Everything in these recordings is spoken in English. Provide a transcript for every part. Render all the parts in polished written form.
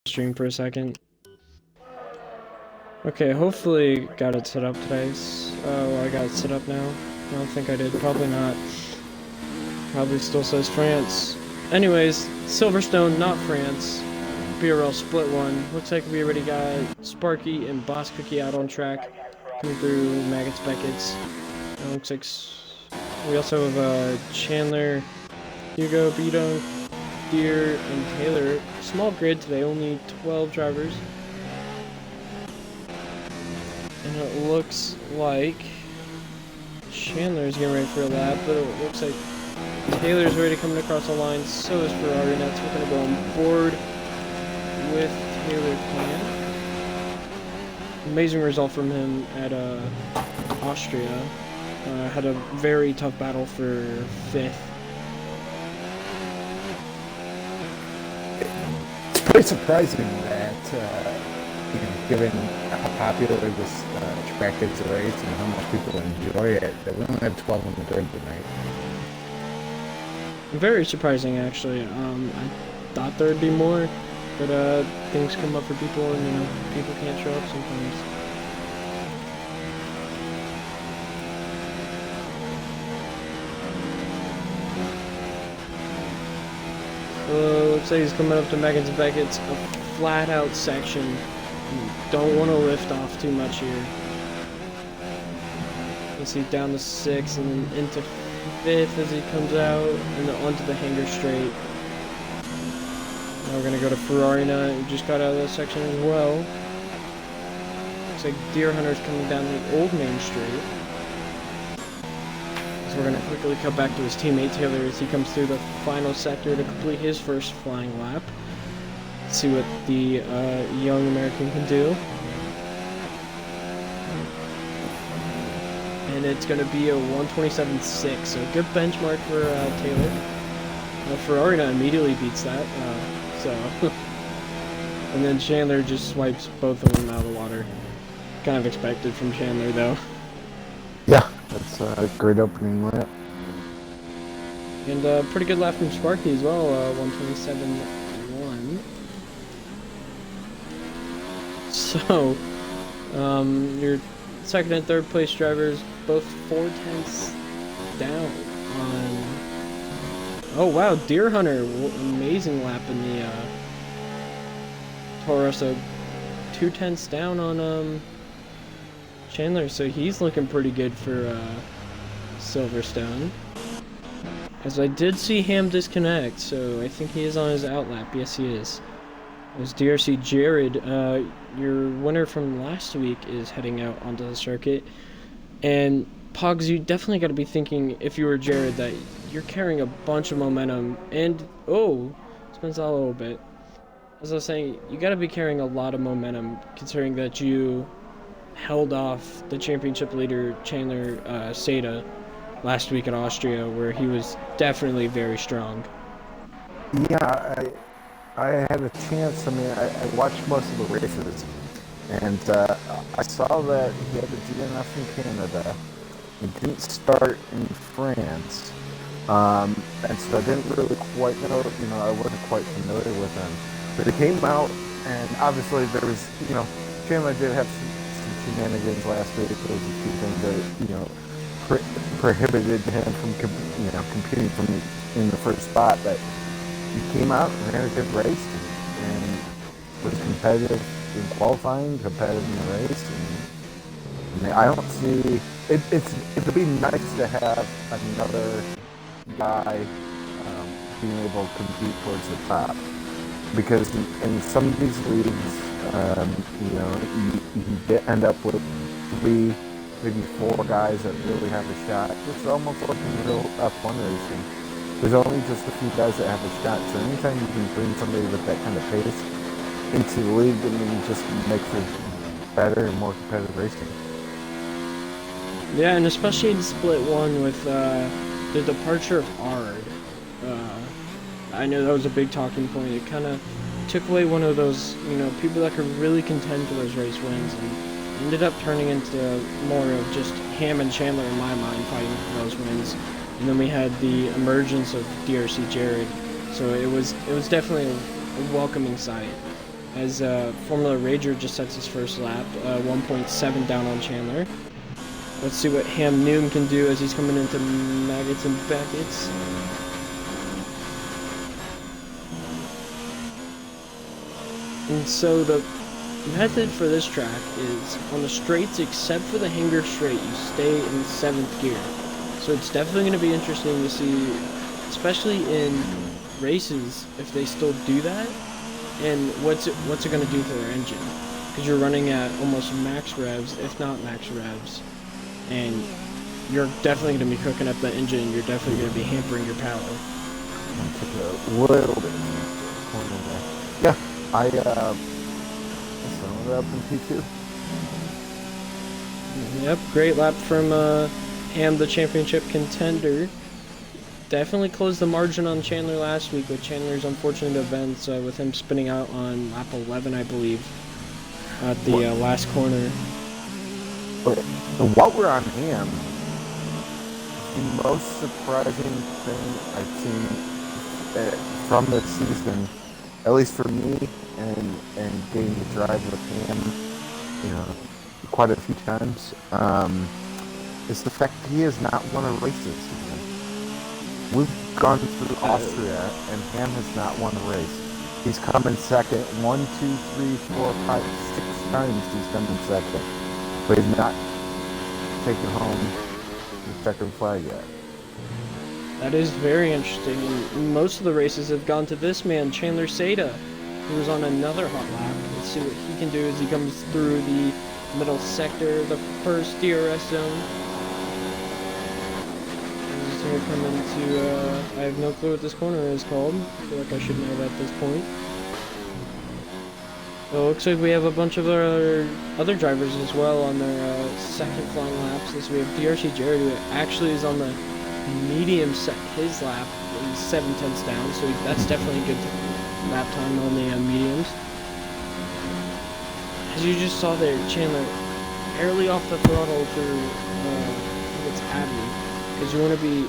stream for a second. Okay, hopefully got it set up today. Oh, I got it set up now. I don't think I did. Probably not. Probably still says France. Anyways, Silverstone, not France. BRL Split 1. Looks like we already got Sparky and Boss Cookie out on track. Coming through Maggots Beckett's. Looks like we also have Chandler, Hugo, Beto, Deer, and Taylor. Small grid today, only 12 drivers. And it looks like Chandler's getting ready for a lap, but it looks like Taylor's ready coming across the line. So is Ferrari. That's we're gonna go on board with Taylor Plan. Amazing result from him at Austria. Had a very tough battle for 5th. It's pretty surprising that, given how popular this track is to race and how much people enjoy it, that we only have 12 on the grid tonight. Very surprising, actually. I thought there'd be more, but things come up for people, and people can't show up sometimes. Looks like he's coming up to Maggots Beckett's, a flat-out section. You don't want to lift off too much here. You see down to 6th and then into 5th as he comes out, and then onto the hanger straight. Now we're gonna go to Ferrari now, who just got out of that section as well. Looks like Deer Hunter's coming down the old main straight. So we're gonna quickly cut back to his teammate Taylor as he comes through the final sector to complete his first flying lap. Let's see what the young American can do. And it's going to be a 127.6, so good benchmark for Taylor. Ferrari immediately beats that, and then Chandler just swipes both of them out of the water. Kind of expected from Chandler, though. Yeah, that's a great opening lap. And pretty good lap from Sparky as well, 127.1. So, your second and third place drivers, both 4/10 down on... Oh wow, Deer Hunter, amazing lap in the Toro, so 2/10 down on Chandler, so he's looking pretty good for Silverstone. As I did see Ham disconnect, so I think he is on his outlap. Yes, he is. As DRC Jared, your winner from last week, is heading out onto the circuit. And Pogs, you definitely got to be thinking, if you were Jared, that you're carrying a bunch of momentum. And, spins out a little bit. As I was saying, you got to be carrying a lot of momentum, considering that you held off the championship leader, Chandler Seda, last week at Austria, where he was definitely very strong. Yeah, I had a chance. I mean, I watched most of the races, and I saw that he had the DNF in Canada. He didn't start in France, and so I didn't really quite know. I wasn't quite familiar with him. But he came out, and obviously there was, Chandler did have some shenanigans last week. There was a few things that, prohibited him from, competing in the first spot, but he came out and ran a good race and was competitive in qualifying, competitive in the race. And I don't see it'd be nice to have another guy being able to compete towards the top, because in some of these leagues, you end up with 3, maybe 4 guys that really have a shot. It's almost like in real F1 racing. There's only just a few guys that have a shot, so anytime you can bring somebody with that kind of pace into the league, it just makes it better and more competitive racing. Yeah, and especially in Split 1 with the departure of Ard. I know that was a big talking point. It kind of took away one of those, people that could really contend for those race wins, and ended up turning into more of just Ham and Chandler, in my mind, fighting for those wins. And then we had the emergence of DRC Jared, so it was definitely a welcoming sight. as Formula Rager just sets his first lap, 1.7 down on Chandler. Let's see what Ham Noom can do as he's coming into Maggots and Beckett's. And so the method for this track is on the straights, except for the hanger straight, you stay in 7th gear. So it's definitely going to be interesting to see, especially in races, if they still do that, and what's it going to do to their engine, because you're running at almost max revs, if not max revs, and you're definitely going to be cooking up the engine. You're definitely going to be hampering your power. Took a little bit corner there. Yeah, I started up in P2. Yep, great lap from Ham, the championship contender. Definitely closed the margin on Chandler last week with Chandler's unfortunate events, with him spinning out on lap 11, I believe, at the last corner. But while we're on Ham, the most surprising thing I've seen from this season, at least for me, and getting to drive with Ham, quite a few times, is the fact that he has not won a race this season. We've gone through Austria, and Ham has not won a race. He's come in second 1, 2, 3, 4, 5, 6 times he's come in second. But he's not taken home the checkered flag yet. That is very interesting. And most of the races have gone to this man, Chandler Seda, who was on another hot lap. Let's see what he can do as he comes through the middle sector, the first DRS zone. He's going to come into, I have no clue what this corner is called. I feel like I should know that at this point. Well, it looks like we have a bunch of our other drivers as well on their second flying laps. As we have DRC Jared, who actually is on the medium set his lap. He's 7/10 down, so that's definitely a good lap time on the mediums. As you just saw there, Chandler barely off the throttle through what's happening. Because you want to be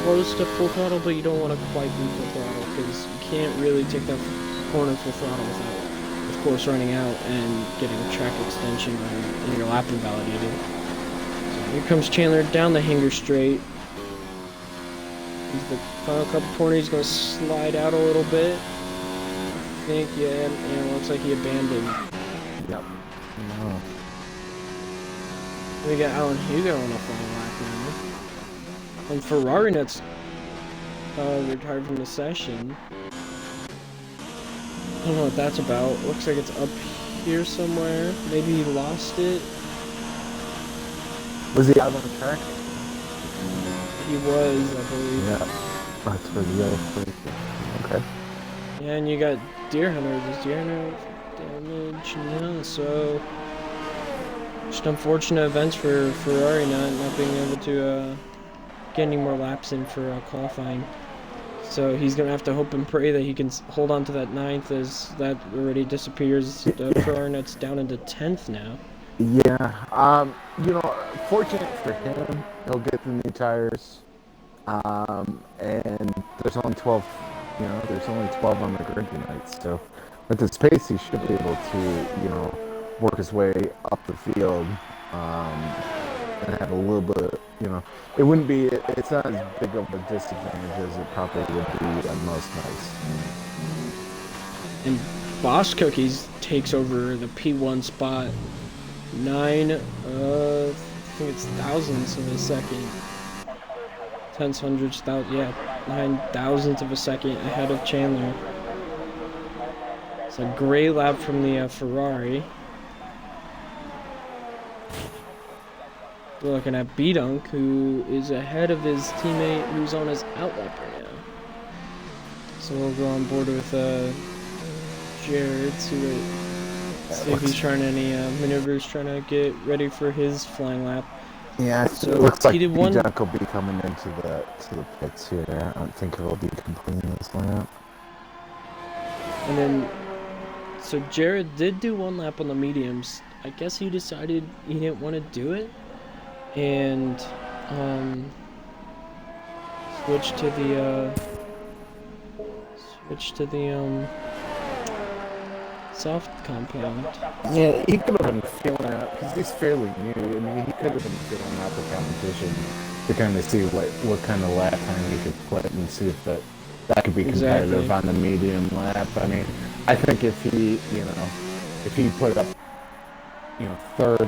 close to full throttle, but you don't want to quite be full throttle, because you can't really take that corner full throttle without, of course, running out and getting a track extension and your lap invalidated. So here comes Chandler down the hanger straight. Into the final couple corners, he's going to slide out a little bit. I think, yeah, and it looks like he abandoned. Yep. No. We got Alan Hugo on a final lap now. And Ferrari Nuts retired from the session. I don't know what that's about. Looks like it's up here somewhere. Maybe he lost it. Was he out on the track? He was, I believe. Yeah. That's for the other place. Okay. Yeah, and you got Deer Hunter. Does Deer Hunter damage? No, so just unfortunate events for Ferrari not being able to get any more laps in for qualifying. So he's going to have to hope and pray that he can hold on to that 9th, as that already disappears. Ferrari Nuts down into 10th now. Yeah. Fortunate for him, he'll get the new tires. And there's only 12, there's only 12 on the grid tonight. So with his pace, he should be able to, work his way up the field, and have a little bit, it wouldn't be, it's not as big of a disadvantage as it probably would be at most nights. And Boss Cookies takes over the P1 spot. 9, I think it's thousandths of a second. Tenths, hundredths, yeah, 9 thousandths of a second ahead of Chandler. It's a great lap from the Ferrari. We're looking at B-Dunk, who is ahead of his teammate who's on his outlap right now. So we'll go on board with Jared, see if he's trying any maneuvers, trying to get ready for his flying lap. Yeah, so it looks like B-Dunk will be coming into the pits here. I don't think it'll be completing this lap. And then, so Jared did do one lap on the mediums. I guess he decided he didn't want to do it, and switched to the soft compound. Yeah, he could have been feeling out because he's fairly new. I mean, he could have been feeling out the competition to kind of see what kind of lap time he could put and see if that could be competitive Exactly. on the medium lap. I mean, I think if he put up third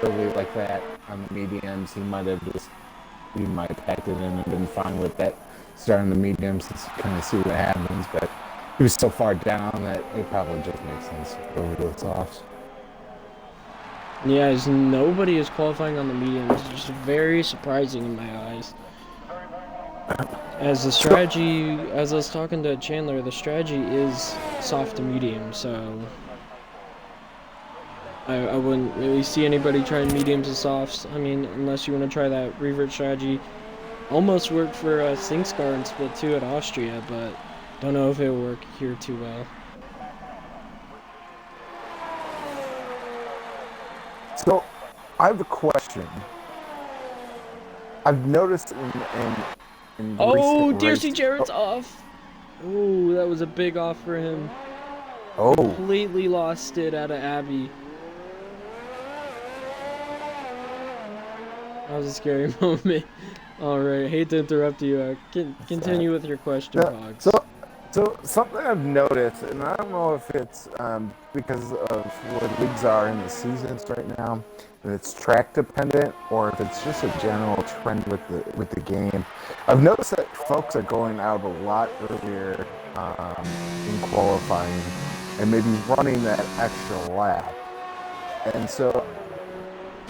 early like that on the mediums, he might have packed it in and been fine with that. Starting the mediums to kind of see what happens, but he was so far down that it probably just makes sense to go over to the softs. Yeah, as nobody is qualifying on the mediums, it's just very surprising in my eyes. As the strategy, as I was talking to Chandler, the strategy is soft to medium, so I wouldn't really see anybody trying mediums and softs. I mean, unless you want to try that revert strategy. Almost worked for Singscar and Split 2 at Austria, but don't know if it'll work here too well. So, I have a question. I've noticed in Oh, recent Dear races. C. Jarrett's off. Oh, that was a big off for him. Oh, Completely lost it out of Abbey. That was a scary moment. Alright, hate to interrupt you. Continue with your question, Pogs. So something I've noticed, and I don't know if it's because of where leagues are in the seasons right now, and it's track dependent, or if it's just a general trend with the game. I've noticed that folks are going out a lot earlier in qualifying, and maybe running that extra lap. And so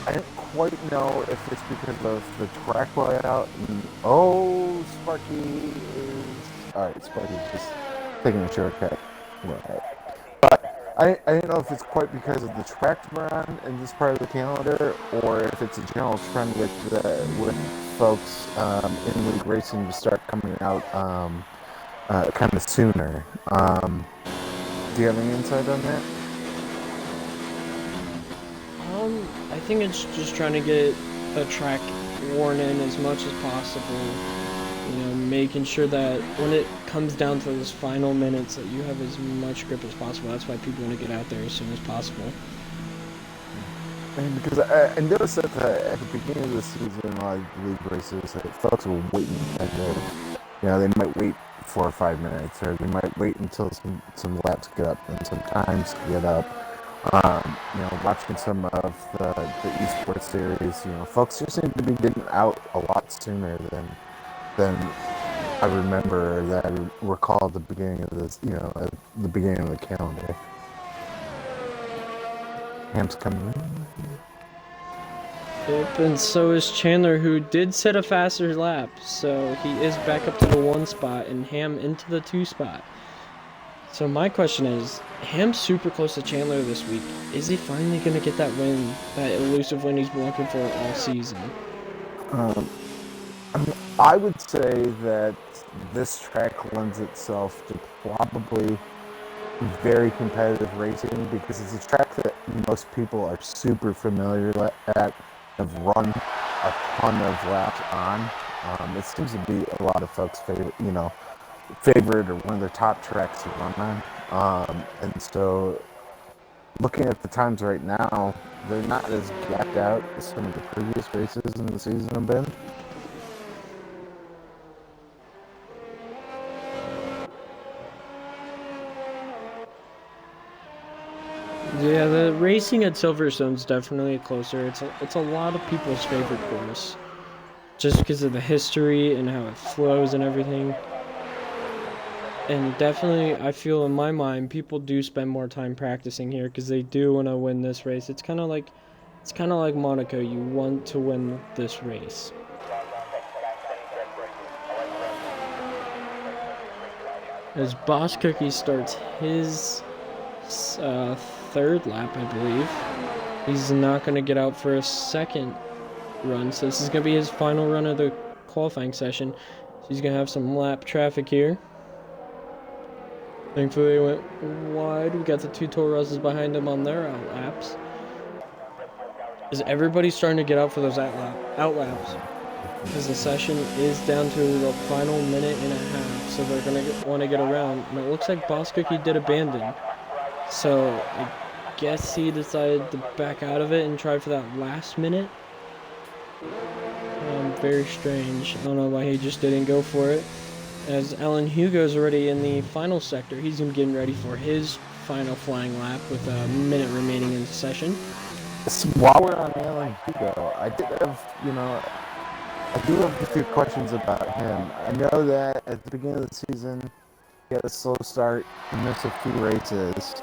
I don't quite know if it's because of the track layout. And, Sparky is... Alright, Sparky's just taking a shortcut. Right. But I don't know if it's quite because of the track we're on in this part of the calendar, or if it's a general trend with folks in league racing to start coming out kind of sooner. Do you have any insight on that? I think it's just trying to get the track worn in as much as possible. Making sure that when it comes down to those final minutes that you have as much grip as possible. That's why people want to get out there as soon as possible. Because I noticed that at the beginning of the season, a lot of league races, folks were waiting they might wait 4 or 5 minutes, or they might wait until some laps get up and some times get up. Watching some of the esports series, folks just seem to be getting out a lot sooner than I remember, that I recall at the beginning of this, at the beginning of the calendar. Ham's coming in. Yep, and so is Chandler, who did set a faster lap, so he is back up to the 1 spot and Ham into the 2 spot. So my question is, Ham's super close to Chandler this week. Is he finally going to get that win, that elusive win he's been looking for all season? I would say that this track lends itself to probably very competitive racing, because it's a track that most people are super familiar at, have run a ton of laps on. It seems to be a lot of folks' favorite or one of their top tracks to run on. And so, looking at the times right now, they're not as gapped out as some of the previous races in the season have been. Yeah, the racing at Silverstone's definitely closer. It's a lot of people's favorite course, just because of the history and how it flows and everything. And definitely, I feel in my mind, people do spend more time practicing here because they do want to win this race. It's kind of like Monaco. You want to win this race. As Boss Cookie starts his third lap, I believe. He's not going to get out for a second run, so this is going to be his final run of the qualifying session. So he's going to have some lap traffic here. Thankfully, he went wide. We got the 2 Torreses behind him on their out laps. Is everybody starting to get out for those out laps? Because the session is down to the final minute and a half, so they're going to want to get around. And it looks like Boss Cookie did abandon. So I guess he decided to back out of it and try for that last minute. Very strange. I don't know why he just didn't go for it. As Alan Hugo's already in the final sector, he's gonna be getting ready for his final flying lap with a minute remaining in the session. So while we're on Alan Hugo, I do have a few questions about him. I know that at the beginning of the season, he had a slow start, he missed a few races.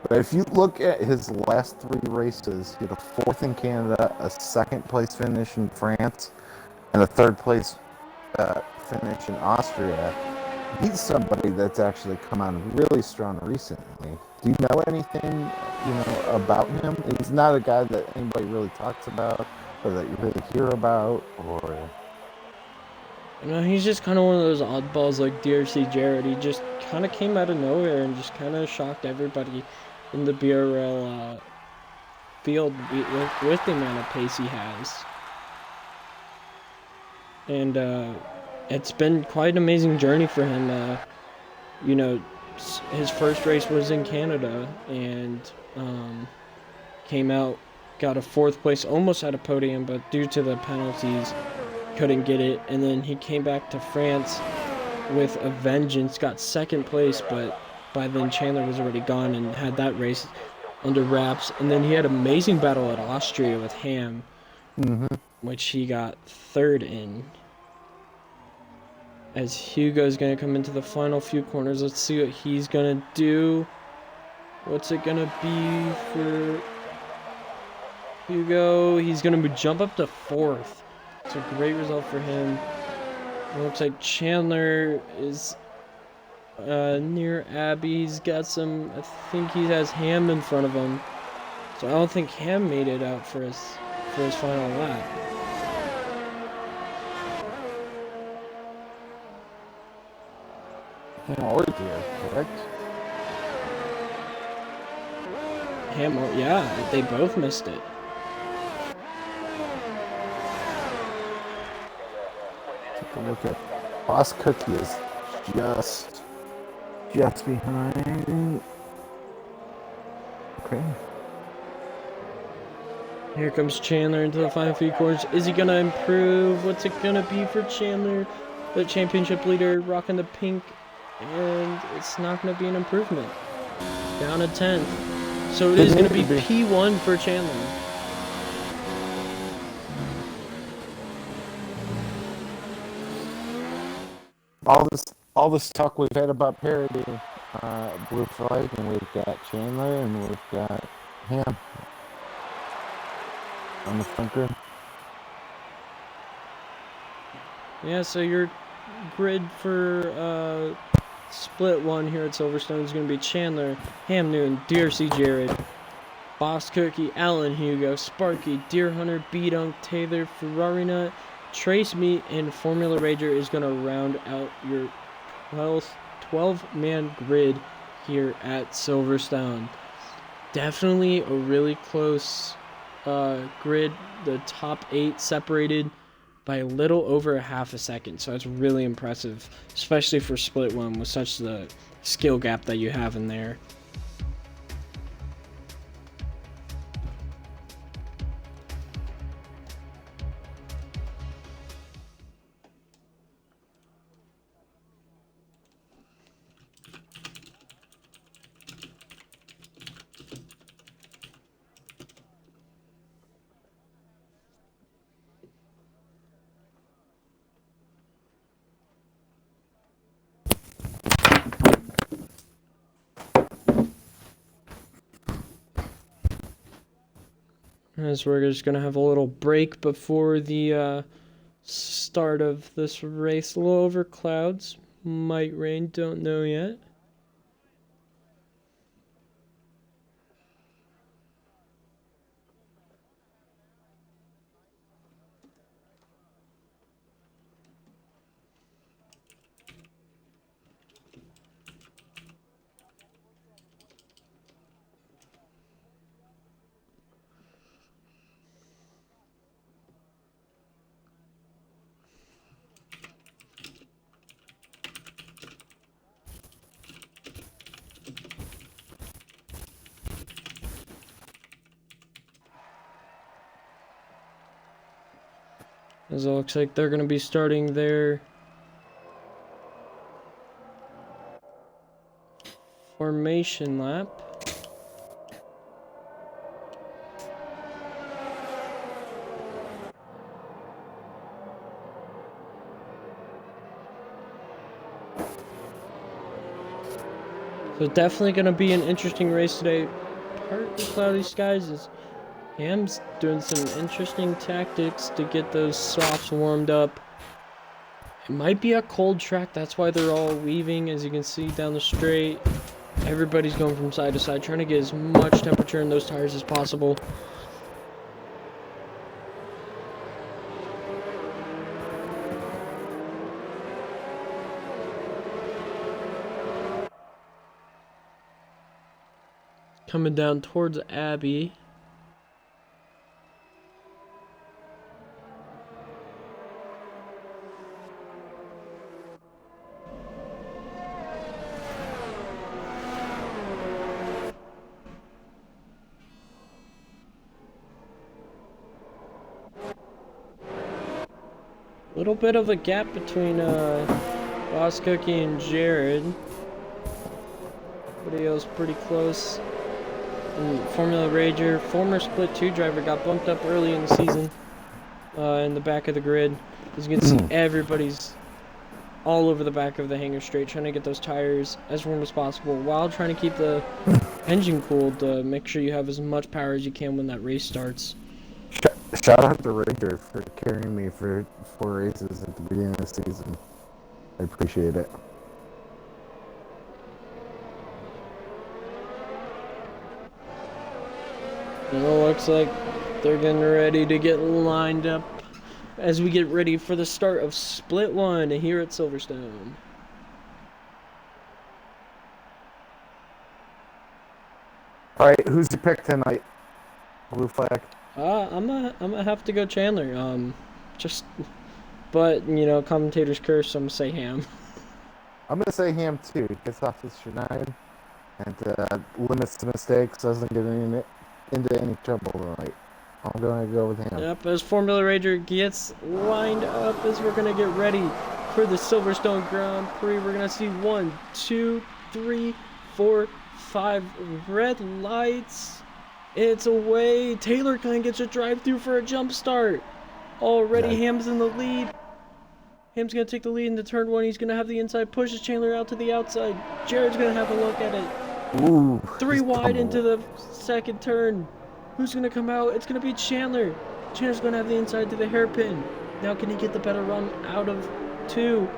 But if you look at his last 3 races, he had a 4th in Canada, a 2nd place finish in France, and a 3rd place finish in Austria. He's somebody that's actually come on really strong recently. Do you know anything, about him? He's not a guy that anybody really talks about, or that you really hear about, or... He's just kind of one of those oddballs like DRC Jared. He just kind of came out of nowhere and just kind of shocked everybody in the BRL field with the amount of pace he has. And it's been quite an amazing journey for him. His first race was in Canada and came out, got a 4th place, almost had a podium, but due to the penalties, couldn't get it. And then he came back to France with a vengeance, got 2nd place, but by then Chandler was already gone and had that race under wraps. And then he had an amazing battle at Austria with Ham, which he got 3rd in. As Hugo's going to come into the final few corners, let's see what he's going to do. What's it going to be for Hugo? He's going to jump up to 4th. It's a great result for him. It looks like Chandler is near Abby. He's got some, I think he has Ham in front of him. So I don't think Ham made it out for his final lap. Or dear, correct? Ham, yeah, they both missed it. Take a look at Boss Cookie is just behind. Okay. Here comes Chandler into the final few corners. Is he gonna improve? What's it gonna be for Chandler, the championship leader, rocking the pink? And it's not going to be an improvement. Down to 10th. So it is going to be P1 for Chandler. All this talk we've had about parity, blue flag, and we've got Chandler, and we've got Ham on the front grid. Yeah, so your grid for split 1 here at Silverstone is going to be Chandler, Ham Newton, DRC Jared, Boss Cookie, Alan Hugo, Sparky, Deer Hunter, B-Dunk, Taylor, Ferrari Nut, Trace Meat, and Formula Rager is going to round out your 12-man grid here at Silverstone. Definitely a really close grid. The top 8 separated by a little over a half a second, so it's really impressive, especially for split 1 with such the skill gap that you have in there. As we're just going to have a little break before the start of this race. A little over clouds. Might rain, don't know yet. As it looks like they're going to be starting their formation lap. So definitely going to be an interesting race today. Partly cloudy skies is Ham's doing some interesting tactics to get those softs warmed up. It might be a cold track, that's why they're all weaving, as you can see down the straight. Everybody's going from side to side, trying to get as much temperature in those tires as possible. Coming down towards Abby. Little bit of a gap between Boss Cookie and Jared. Everybody else pretty close. And Formula Rager, former Split 2 driver, got bumped up early in the season in the back of the grid. As you can see, everybody's all over the back of the hangar straight, trying to get those tires as warm as possible while trying to keep the engine cooled to make sure you have as much power as you can when that race starts. Shout out to Rager for carrying me for 4 races at the beginning of the season. I appreciate it. And it looks like they're getting ready to get lined up as we get ready for the start of Split 1 here at Silverstone. Alright, who's your pick tonight? Blue flag. I'm gonna have to go Chandler. But you know, commentator's curse, so I'm gonna say Ham. I'm gonna say Ham too. Gets off his shenanigans and limits the mistakes, doesn't get into any trouble tonight. I'm gonna go with Ham. Yep, as Formula Rager gets lined up as we're gonna get ready for the Silverstone Grand Prix. We're gonna see 1, 2, 3, 4, 5 red lights. It's away. Taylor kind of gets a drive through for a jump start. Already Ham's in the lead. Ham's going to take the lead into turn 1. He's going to have the inside, pushes Chandler out to the outside. Jared's going to have a look at it. Ooh, 3 wide into the second turn. Who's going to come out? It's going to be Chandler. Chandler's going to have the inside to the hairpin. Now can he get the better run out of 2?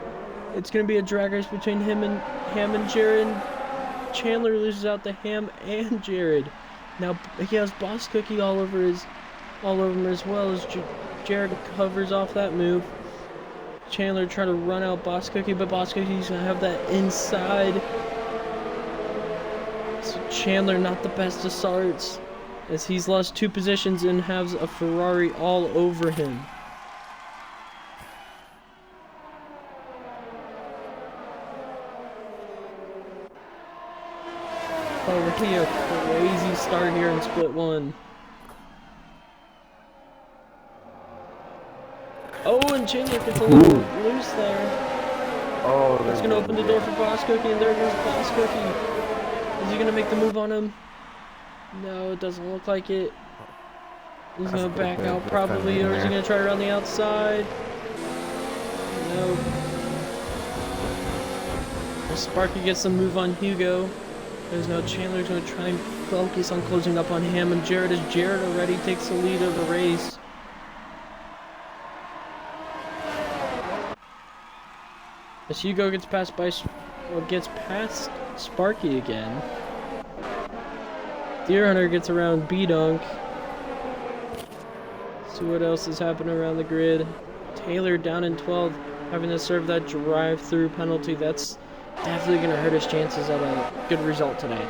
It's going to be a drag race between Ham and Jared. Chandler loses out to Ham and Jared. Now he has Boss Cookie all over him as well as Jared covers off that move. Chandler trying to run out Boss Cookie, but Boss Cookie's gonna have that inside. So Chandler not the best of starts, as he's lost 2 positions and has a Ferrari all over him. Already a crazy start here in Split 1. Oh, and Chandler gets a little loose there. Oh, that's going to open the door for Boss Cookie, and there goes Boss Cookie. Is he going to make the move on him? No, it doesn't look like it. He's going to back out probably, or is he going to try around the outside? No. Well, Sparky gets the move on Hugo. There's no Chandler's going to try and focus on closing up on Ham and Jared, as Jared already takes the lead of the race. As Hugo gets past Sparky again. Deer Hunter gets around B-Dunk. See what else is happening around the grid. Taylor down in 12, having to serve that drive-through penalty. That's definitely going to hurt his chances at a good result today.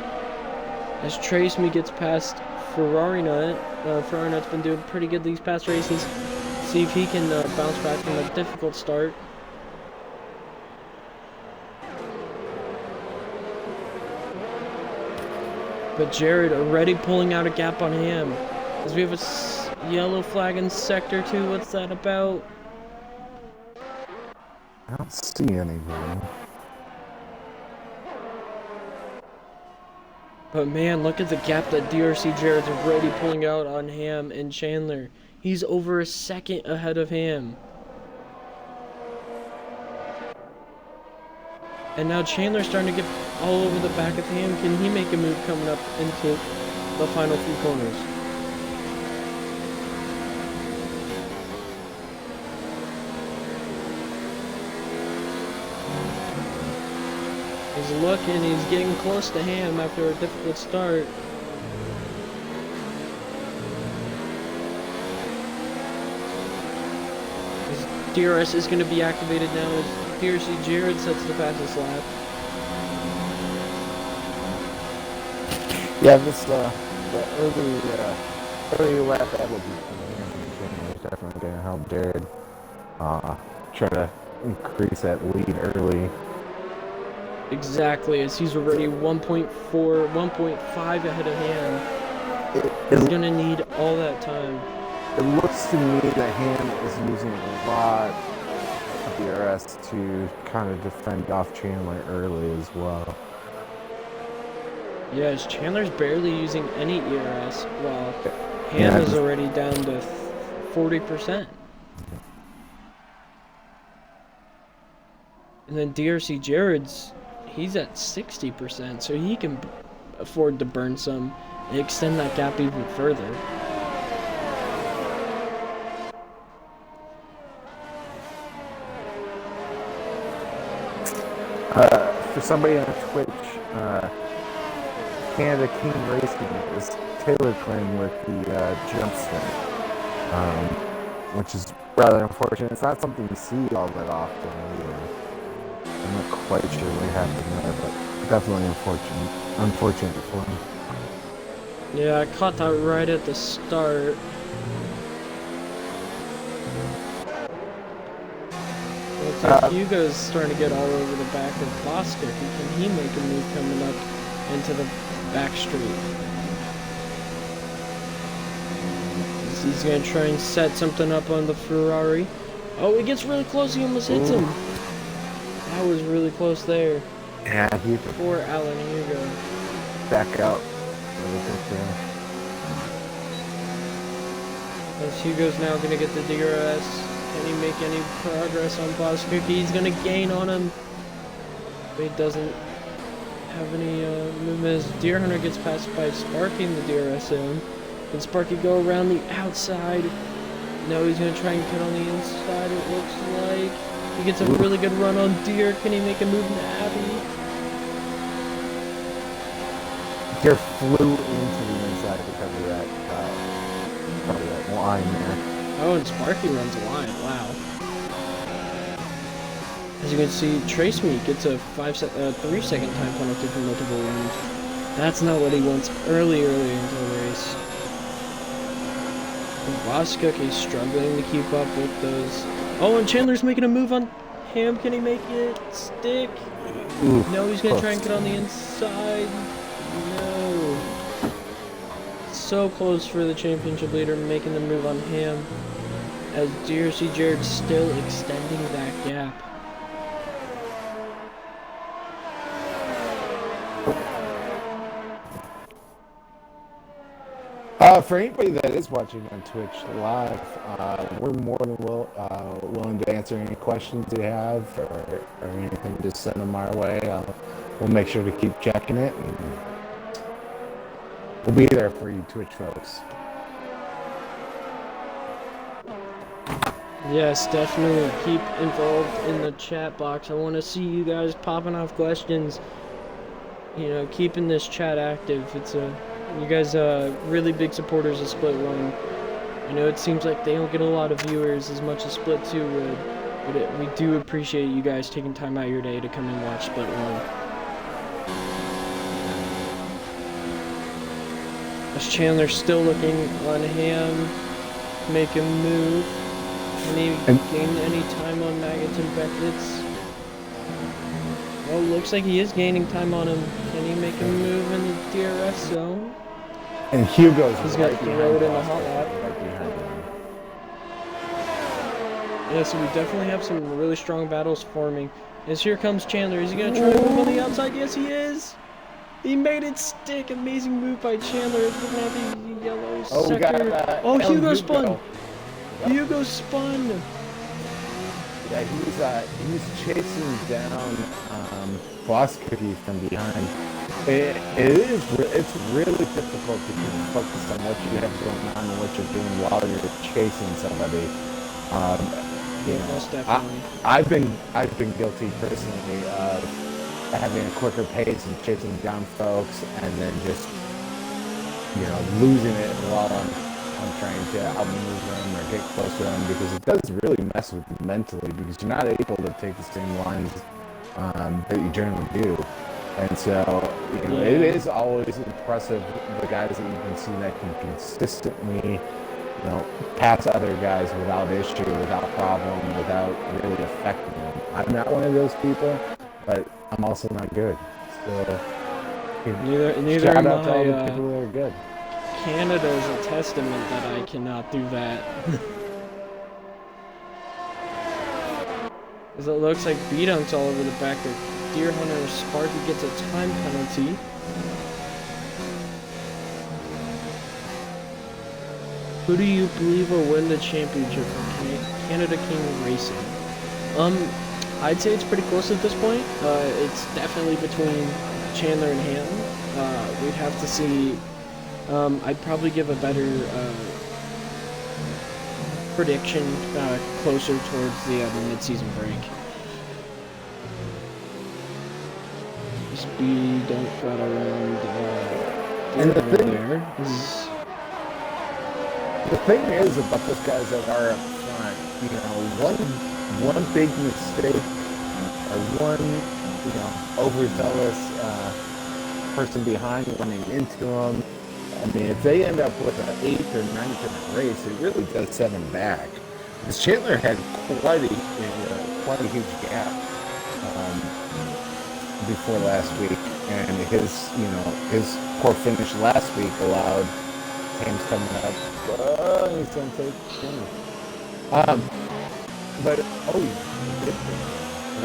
As Trace Me gets past Ferrari Nut. Ferrari Nut's been doing pretty good these past races. See if he can bounce back from a difficult start. But Jared already pulling out a gap on him. As we have a yellow flag in Sector 2. What's that about? I don't see anybody. But man, look at the gap that DRC Jared's already pulling out on Ham and Chandler. He's over a second ahead of Ham. And now Chandler's starting to get all over the back of Ham. Can he make a move coming up into the final few corners? He's looking, he's getting close to Ham after a difficult start. His DRS is going to be activated now as DRC Jared sets the fastest lap. Yeah, this the early lap that will be definitely going to help Jared try to increase that lead early. Exactly, as he's already 1.4, 1.5 ahead of Ham. He's going to need all that time. It looks to me that Ham is using a lot of DRS to kind of defend off Chandler early as well. Yes, Chandler's barely using any ERS, while Ham is already down to 40%. And then DRC Jared's, he's at 60%, so he can afford to burn some and extend that gap even further. For somebody on Twitch, Canada King Racing is Taylor playing with the jump start, which is rather unfortunate. It's not something you see all that often either. I'm not quite sure what happened there, but definitely unfortunate for him. Yeah, I caught that right at the start. Looks like Hugo's starting to get all over the back of Bostic. Can he make a move coming up into the back straight? He's going to try and set something up on the Ferrari. Oh, he gets really close. He almost hits him. That was really close there. Yeah, Poor Alan Hugo. Back out. As Hugo's now going to get the DRS. Can he make any progress on Bostic? He's going to gain on him. But he doesn't have any movement as Deer Hunter gets passed by Sparky in the DRS zone. Can Sparky go around the outside? No, he's going to try and get on the inside, it looks like. He gets a really good run on Deer. Can he make a move into Abby? Deer flew into the inside because of that line there. Oh, and Sparky runs a line. Wow. As you can see, Trace Meat gets a 3-second time penalty for multiple runs. That's not what he wants early into the race. Voskook is struggling to keep up with those. Oh, and Chandler's making a move on Ham. Can he make it stick? Oof, no, he's going to try and get on the inside. No. So close for the championship leader making the move on Ham. As DRC Jared's still extending that gap. For anybody that is watching on Twitch live, we're more than willing to answer any questions you have or anything. Just send them our way. We'll make sure to keep checking it. And we'll be there for you, Twitch folks. Yes, definitely keep involved in the chat box. I want to see you guys popping off questions. You know, keeping this chat active. You guys are really big supporters of Split 1. I know it seems like they don't get a lot of viewers as much as Split 2 would, but we do appreciate you guys taking time out of your day to come and watch Split 1. As Chandler's still looking on Ham, make a move. Can he gain any time on Maggots and Beckett's? Oh, looks like he is gaining time on him. Can he make a move in the DRS zone? And Hugo's He's got to throw it in the hot lap. Yeah, so we definitely have some really strong battles forming. As here comes Chandler. Is he going to try to move on the outside? Yes, he is. He made it stick. Amazing move by Chandler. It's looking at the yellow sector. Oh, Hugo spun. Hugo spun. Yeah, he's chasing down Boss Cookie from behind. It's really difficult to keep focused on what you have going on and what you're doing while you're chasing somebody. Most definitely. I've been guilty personally of having a quicker pace and chasing down folks, and then just losing it while I'm trying to outmaneuver them or get close to them, because it does really mess with you mentally, because you're not able to take the same lines that you generally do. And so, it is always impressive, the guys that you can see that can consistently, pass other guys without issue, without problem, without really affecting them. I'm not one of those people, but I'm also not good. So, neither shout am out to all the I. people that are good. Canada is a testament that I cannot do that. As it looks like B-Dunk's all over the back there. Deer Hunter Sparky gets a time penalty. Who do you believe will win the championship for Canada King Racing? I'd say it's pretty close at this point. It's definitely between Chandler and Ham. We'd have to see. I'd probably give a better prediction closer towards the mid-season break. Speed don't got around and the thing is about those guys that are up front, one big mistake or one overzealous person behind running into them. I mean, if they end up with an 8th or 9th in a race, it really does set them back. Because Chandler had quite a huge gap before last week, and his poor finish last week allowed Ham's coming up. He's going to take Chandler. But he did.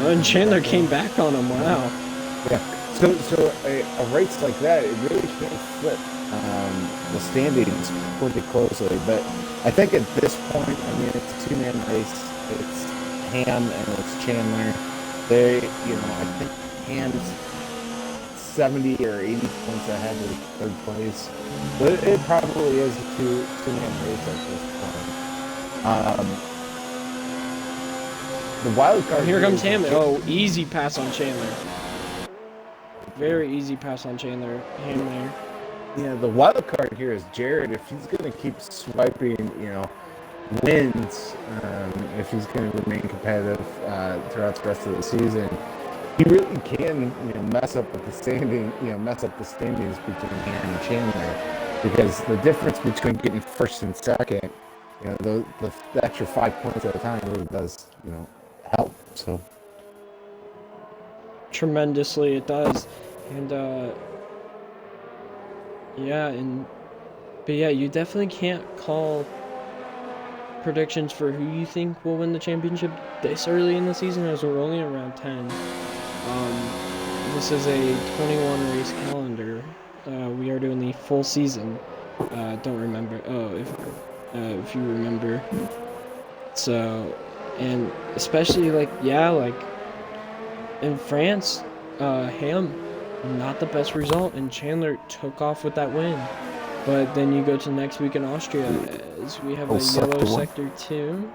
And Chandler came back on him. Wow. Yeah. So a race like that, it really can flip the standings pretty closely. But I think at this point, I mean, it's a two-man race. It's Ham and it's Chandler. I think Ham's 70 or 80 points ahead of third place. But it probably is a two-man race at this point. The wild card. Here comes Ham. Oh, easy pass on Chandler. Very easy pass on Chandler. Ham there. Yeah, the wild card here is Jared. If he's going to keep swiping, wins, if he's going to remain competitive throughout the rest of the season, he really can, mess up the standings between Ham and Chandler, because the difference between getting first and second, the extra 5 points at a time really does, help. So tremendously it does. And you definitely can't call predictions for who you think will win the championship this early in the season, as we're only around 10. This is a 21 race calendar. We are doing the full season. Don't remember. Oh, if you remember. So, and especially in France, Ham, not the best result, and Chandler took off with that win. But then you go to next week in Austria, as we have a yellow sector 2.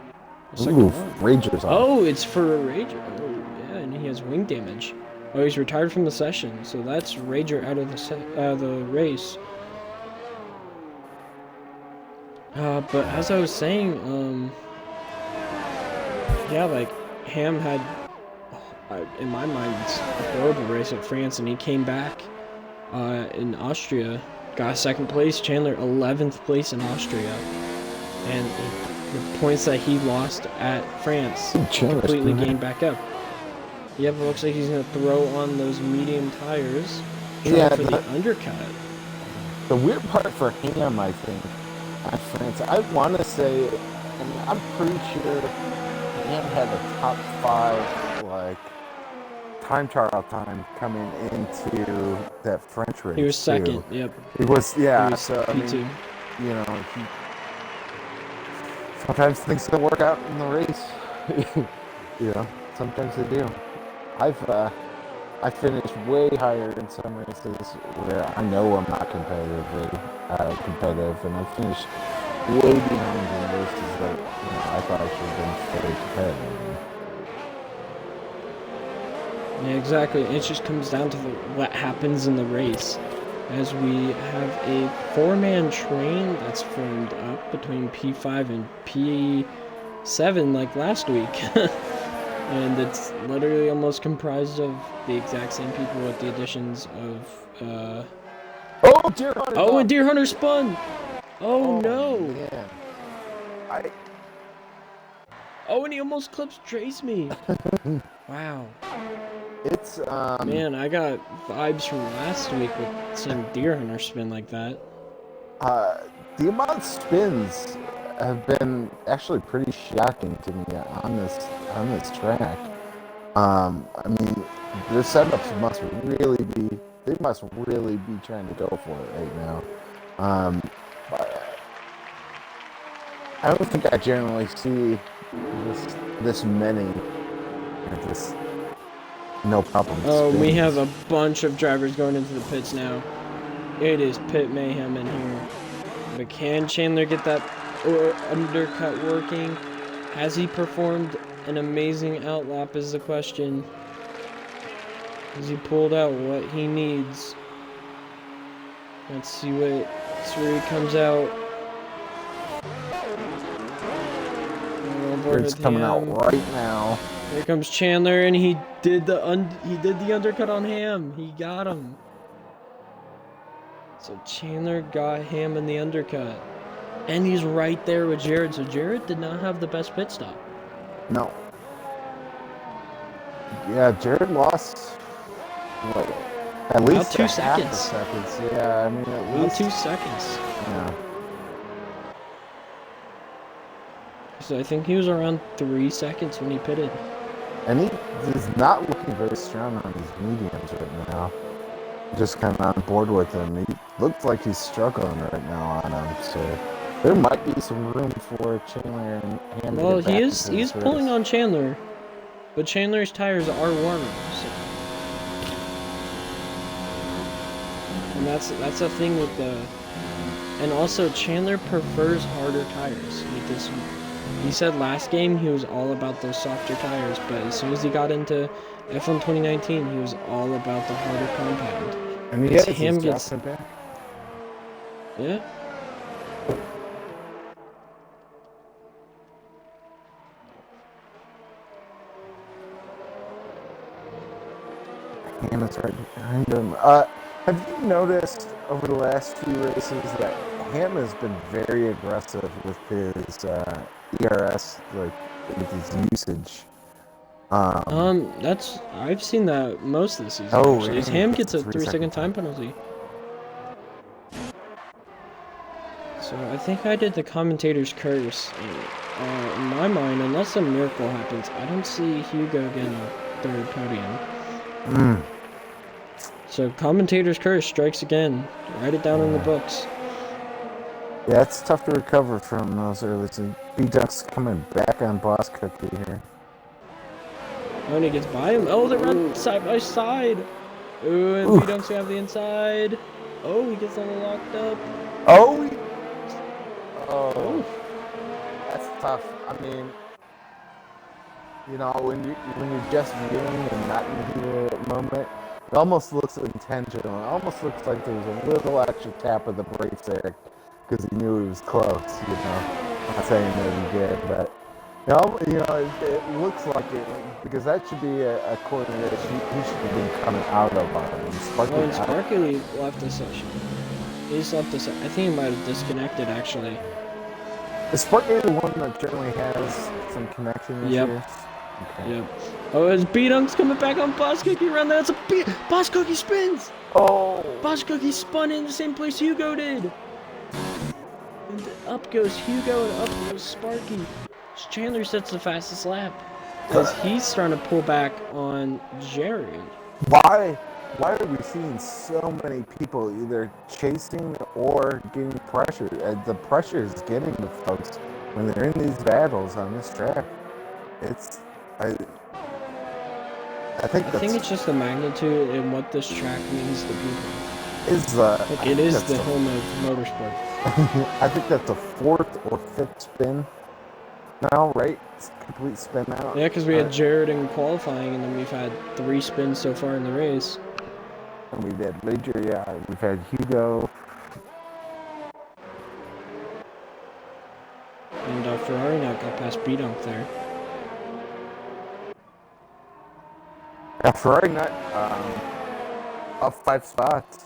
Ooh, Rager's on. Oh, it's for a Rager. Oh, yeah, and he has wing damage. Oh, he's retired from the session, so that's Rager out of the race. But as I was saying, Ham had, in my mind, a horrible race at France, and he came back in Austria, got second place. Chandler 11th place in Austria, and the points that he lost at France completely gained back up. Yeah, but it looks like he's going to throw on those medium tires for the undercut. The weird part for Ham, I think, at France, I want to say, I'm pretty sure and had a top 5 like time trial time coming into that French race. He was second. too. Yep. He was, yeah. He was So I P2. mean, you know, sometimes things don't work out in the race. You know, sometimes they do. I finished way higher in some races where I know I'm not competitive, and I finished way behind in races that I thought I should have been very competitive. Yeah, exactly. It just comes down to what happens in the race. As we have a 4-man train that's formed up between P5 and P7 like last week. And it's literally almost comprised of the exact same people with the additions of Oh, Deer Hunter! Oh, and Deer Hunter spun! Oh no! Man. Oh, and he almost clips Trace me! Wow. It's Man, I got vibes from last week with seeing Deer Hunter spin like that. The amount of spins have been actually pretty shocking to me on this track. I mean, their setups must really be trying to go for it right now. I don't think I generally see this many at this no problem. Oh, spins. we have a bunch of drivers going into the pits now. It is pit mayhem in here. But can Chandler get that undercut working? Has he performed an amazing outlap is the question. Has he pulled out what he needs? Let's see where he comes out. It's coming out right now. Here comes Chandler, and he did the undercut on Ham. He got him. So Chandler got Ham in the undercut, and he's right there with Jared. So Jared did not have the best pit stop. No. Yeah, Jared lost what? At least 2 seconds. Seconds. Yeah, I mean at least 2 seconds. Yeah. So I think he was around 3 seconds when he pitted. And he is not looking very strong on his mediums right now. Just kind of on board with him. He looks like he's struggling right now on him. So there might be some room for Chandler and Ham. Well, he's pulling on Chandler, but Chandler's tires are warmer. So. And that's a thing with the. And also Chandler prefers harder tires. He said last game he was all about those softer tires, but as soon as he got into F1 2019, he was all about the harder compound. And he gets back. Yeah. Ham is right behind him. Have you noticed over the last few races that Ham has been very aggressive with his ERS, like with his usage? I've seen that most of the season. Oh, actually. Ham Ham gets a 3-second time penalty. So I think I did the commentator's curse. In my mind, unless a miracle happens, I don't see Hugo getting a 3rd podium. So commentator's curse strikes again. Write it down in the books. Yeah, it's tough to recover from those early. B-Duck's coming back on Boss Cookie here. Oh, and he gets by him. Oh, they're running side by side. Ooh, and B-Duck's have the inside. Oh, he gets them locked up. Oh, that's tough. I mean, when you're just viewing and not in the moment, it almost looks intentional. It almost looks like there was a little extra tap of the brakes there because he knew he was close. I'm not saying that he did, but it looks like it because that should be a corner that he should have been coming out of on him. Sparky left the session. He just left the session. I think he might have disconnected actually. Is Sparky the one that generally has some connection issues? Yep. Okay. Yep. Oh, his B-Dunk's coming back on Boss Cookie around there. Boss Cookie spins! Oh! Boss Cookie spun in the same place Hugo did! And up goes Hugo and up goes Sparky. Chandler sets the fastest lap. As he's starting to pull back on Jared. Why are we seeing so many people either chasing or getting pressured? The pressure is getting the folks when they're in these battles on this track. I think it's just the magnitude and what this track means to people. It is the home of motorsport. I think that's a 4th or 5th spin now, right? It's a complete spin out. Yeah, because we had Jared in qualifying, and then we've had 3 spins so far in the race. And we've had Major, yeah. We've had Hugo. And Ferrari now got past B-Dunk there. Yeah, Ferrari not up 5 spots.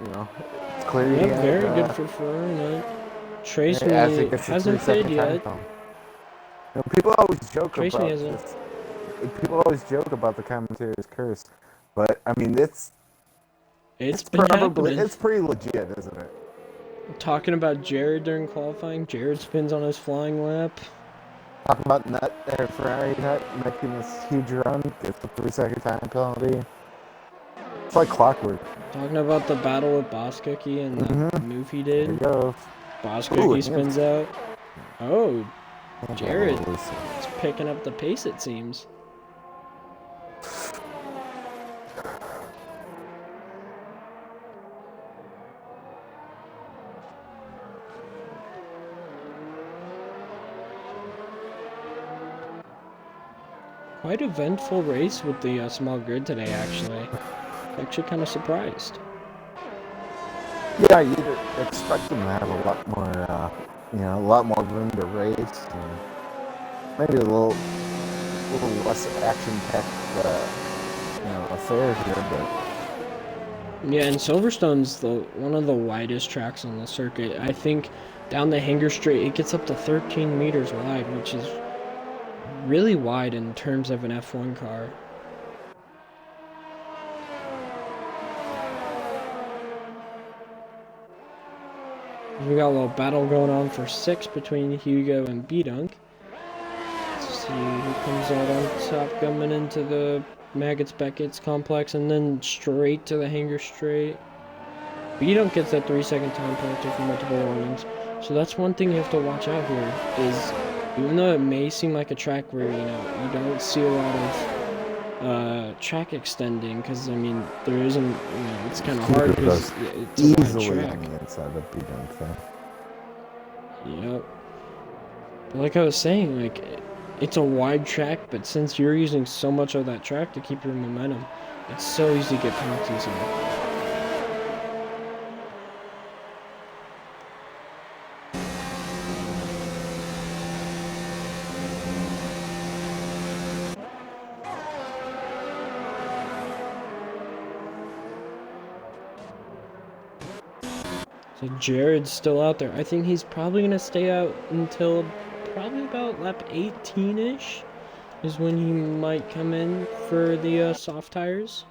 You know, it's clear. Yeah, very good for Ferrari now. Tracy hasn't pitted yet. You know, people always joke Tracy about hasn't. this. People always joke about the commentator's curse, but I mean it's been happening. It's pretty legit, isn't it? Talking about Jared during qualifying, Jared spins on his flying lap. Talking about Ferrari making this huge run, gets the 3-second time penalty. It's like clockwork. Talking about the battle with Boss Cookie and the move he did. There you go. Boss Cookie spins out. Oh, Jared is picking up the pace, it seems. Quite eventful race with the small grid today, actually. Actually kind of surprised. Yeah, you'd expect them to have a lot more room to race, and maybe a little less action-packed, affair here, but. Yeah, and Silverstone's one of the widest tracks on the circuit. I think down the Hanger Straight, it gets up to 13 meters wide, which is really wide in terms of an F1 car. We got a little battle going on for 6 between Hugo and B-Dunk. Let's see who comes out on top, coming into the Maggots-Beckett's complex and then straight to the Hanger Straight. B-Dunk gets that 3-second time penalty for multiple warnings. So that's one thing you have to watch out here is, even though it may seem like a track where, you don't see a lot of track extending, because, I mean, there isn't, it's kind of hard because it's a wide track. On the inside of B-Dunk there. Yep. But like I was saying, it's a wide track, but since you're using so much of that track to keep your momentum, it's so easy to get penalties here. So Jared's still out there. I think he's probably going to stay out until probably about lap 18-ish is when he might come in for the soft tires.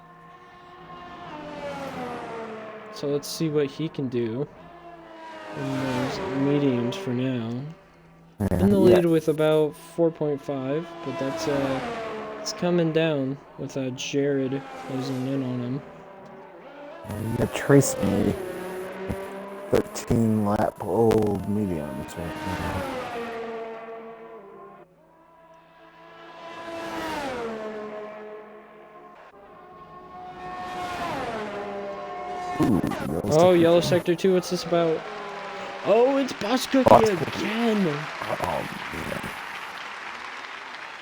So let's see what he can do in those mediums for now. In the lead with about 4.5, but that's it's coming down with Jared closing in on him. You got Tracy 13 lap old mediums right now. Oh, yellow sector 2, what's this about? Oh, it's Boss Cookie again! Oh,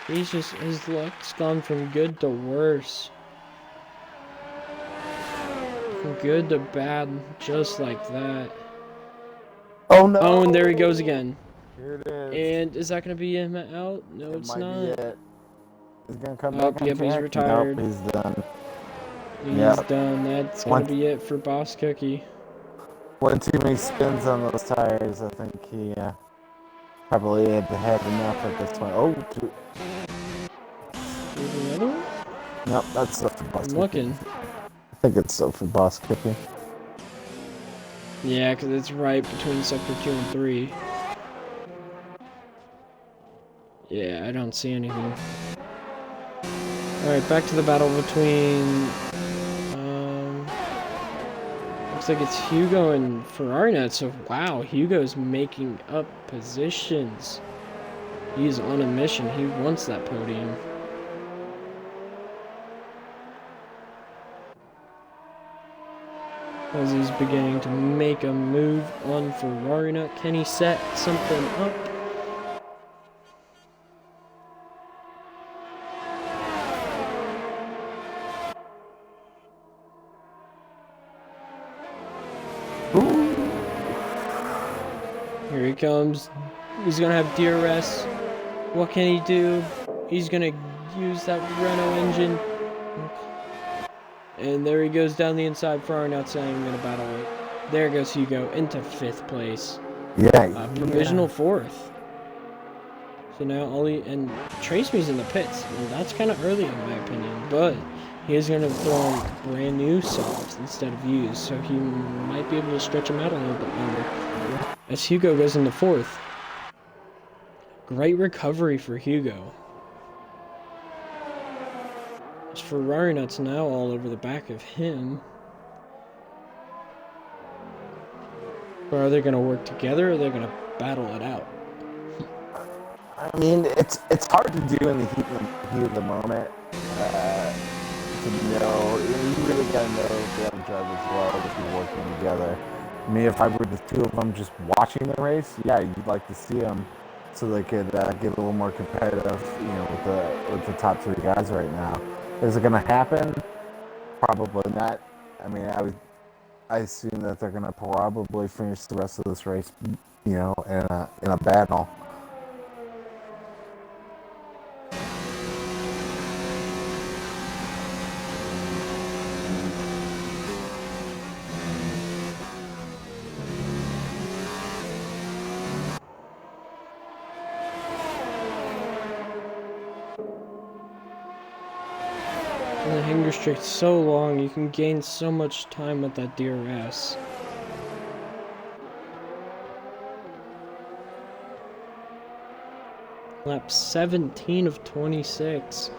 man. His luck's gone from good to worse. From good to bad, just like that. Oh, no! Oh, and there he goes again. Here it is. And is that going to be him out? No, it's not. He's going to come back on yep, track. he's retired. Nope, he's done. He's done. That's going to be it for Boss Cookie. One too many spins on those tires. I think he probably had to have enough at this point. Oh, Another one? Nope, that's stuff for Boss Cookie. I'm looking. I think it's stuff for Boss Cookie. Yeah, because it's right between sector 2 and 3. Yeah, I don't see anything. Alright, back to the battle between... looks like it's Hugo and Ferrari now. So, wow, Hugo's making up positions. He's on a mission. He wants that podium. As he's beginning to make a move on Ferrari now. Can he set something up? Here he comes. He's gonna have DRS. What can he do? He's gonna use that Renault engine. And there he goes down the inside. Ferrari not saying I'm gonna battle it. There goes Hugo into 5th place. Yeah. Provisional 4th. So now and Traceme's in the pits. Well, that's kind of early in my opinion, but he is going to throw on brand new softs instead of used, so he might be able to stretch him out a little bit longer. As Hugo goes into 4th. Great recovery for Hugo. As Ferrari nuts now all over the back of him. Or are they going to work together, or are they going to battle it out? I mean, it's hard to do in the heat of the moment. To know, you really gotta know the other drivers well if you're working together. I mean, if I were the two of them just watching the race, yeah, you'd like to see them so they could get a little more competitive, you know, with the top 3 guys right now. Is it gonna happen? Probably not. I mean, I assume that they're gonna probably finish the rest of this race, you know, in a battle. And the hanger straight's so long, you can gain so much time with that DRS. Lap 17 of 26.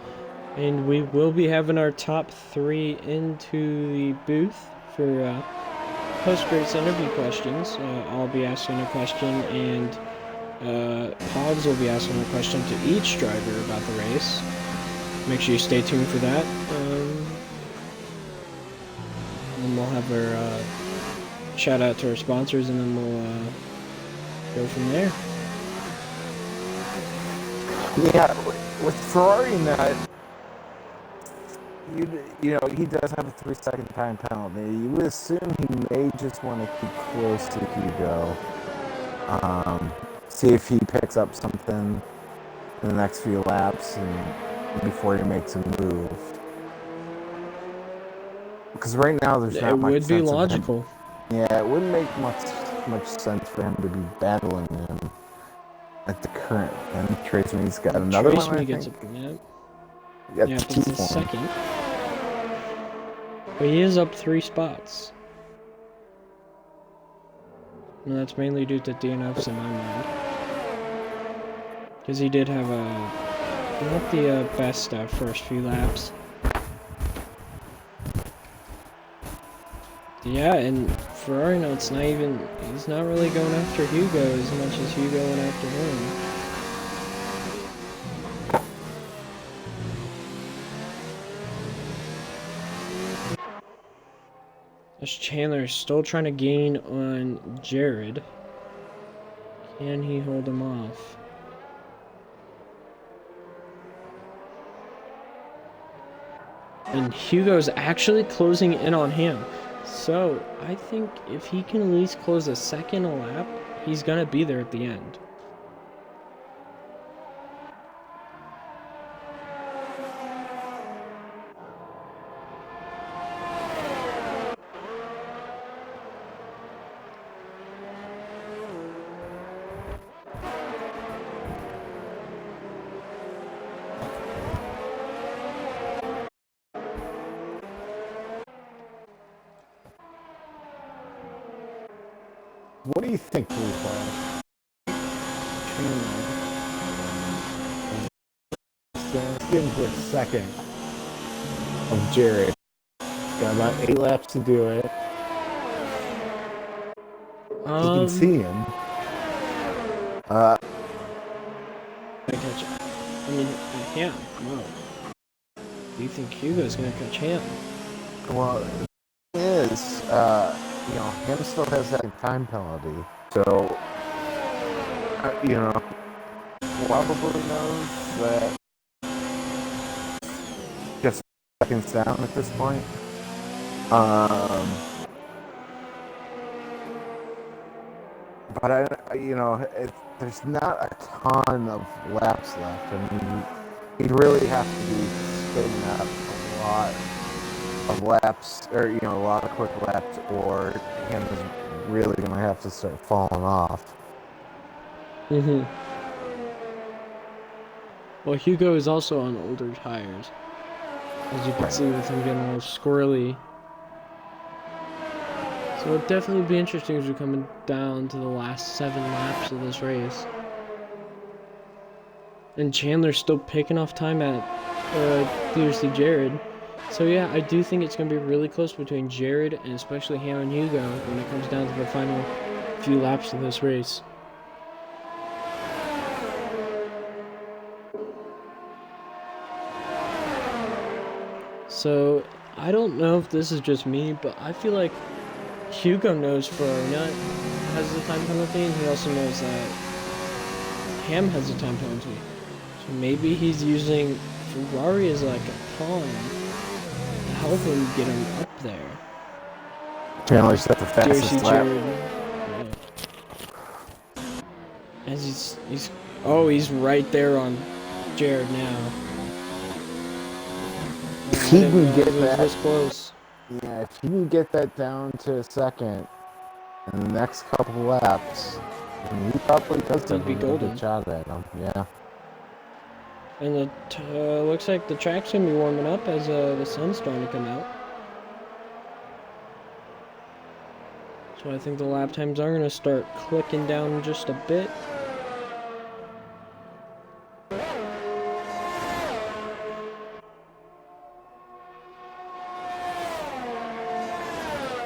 And we will be having our top 3 into the booth for post-race interview questions. I'll be asking a question, and Hogs will be asking a question to each driver about the race. Make sure you stay tuned for that. And we'll have our shout out to our sponsors, and then we'll go from there. Yeah, with Ferrari nut, you know, he does have a 3-second time penalty. You would assume he may just want to keep close to Hugo. See if he picks up something in the next few laps and before he makes a move. Because right now there's not much sense. It would be logical. Yeah, it wouldn't make much sense for him to be battling him at the current. And Traceme's got another one, I think. Yeah, it's the second. But he is up 3 spots. And that's mainly due to DNFs in my mind. Because he did have not the best first few laps. Yeah, and Ferrari, no, it's not even, he's not really going after Hugo as much as Hugo went after him. As Chandler is still trying to gain on Jared. Can he hold him off? And Hugo's actually closing in on him. So, I think if he can at least close a second a lap, he's going to be there at the end. What do you think, Blue Flag? second of Jared. Got about 8 laps to do it. You can see him. I catch. I mean, Ham. Whoa. Do you think Hugo's gonna catch Ham? Well, the thing is, Ham still has that time penalty. So, probably knows that just seconds down at this point. But there's not a ton of laps left. I mean, he'd really have to be spitting up a lot of laps, or a lot of quick laps, or him is really going to have to start falling off. Mm-hmm. Well, Hugo is also on older tires, as you can see with him getting a little squirrely. So it'll definitely be interesting as we're coming down to the last 7 laps of this race. And Chandler's still picking off time at fiercely Jared. So yeah, I do think it's going to be really close between Jared and especially Ham and Hugo when it comes down to the final few laps of this race. So I don't know if this is just me, but I feel like Hugo knows Ferrari has the time penalty, and he also knows that Ham has a time penalty. So maybe he's using Ferrari as like a pawn to help him get him up there. Chandler set the fastest lap. As he's right there on Jared now. If he can get that this close. Yeah, if he can get that down to a second in the next couple laps, he probably does have a good shot at him. Yeah. And it looks like the track's gonna be warming up as the sun's starting to come out. So I think the lap times are gonna start clicking down just a bit.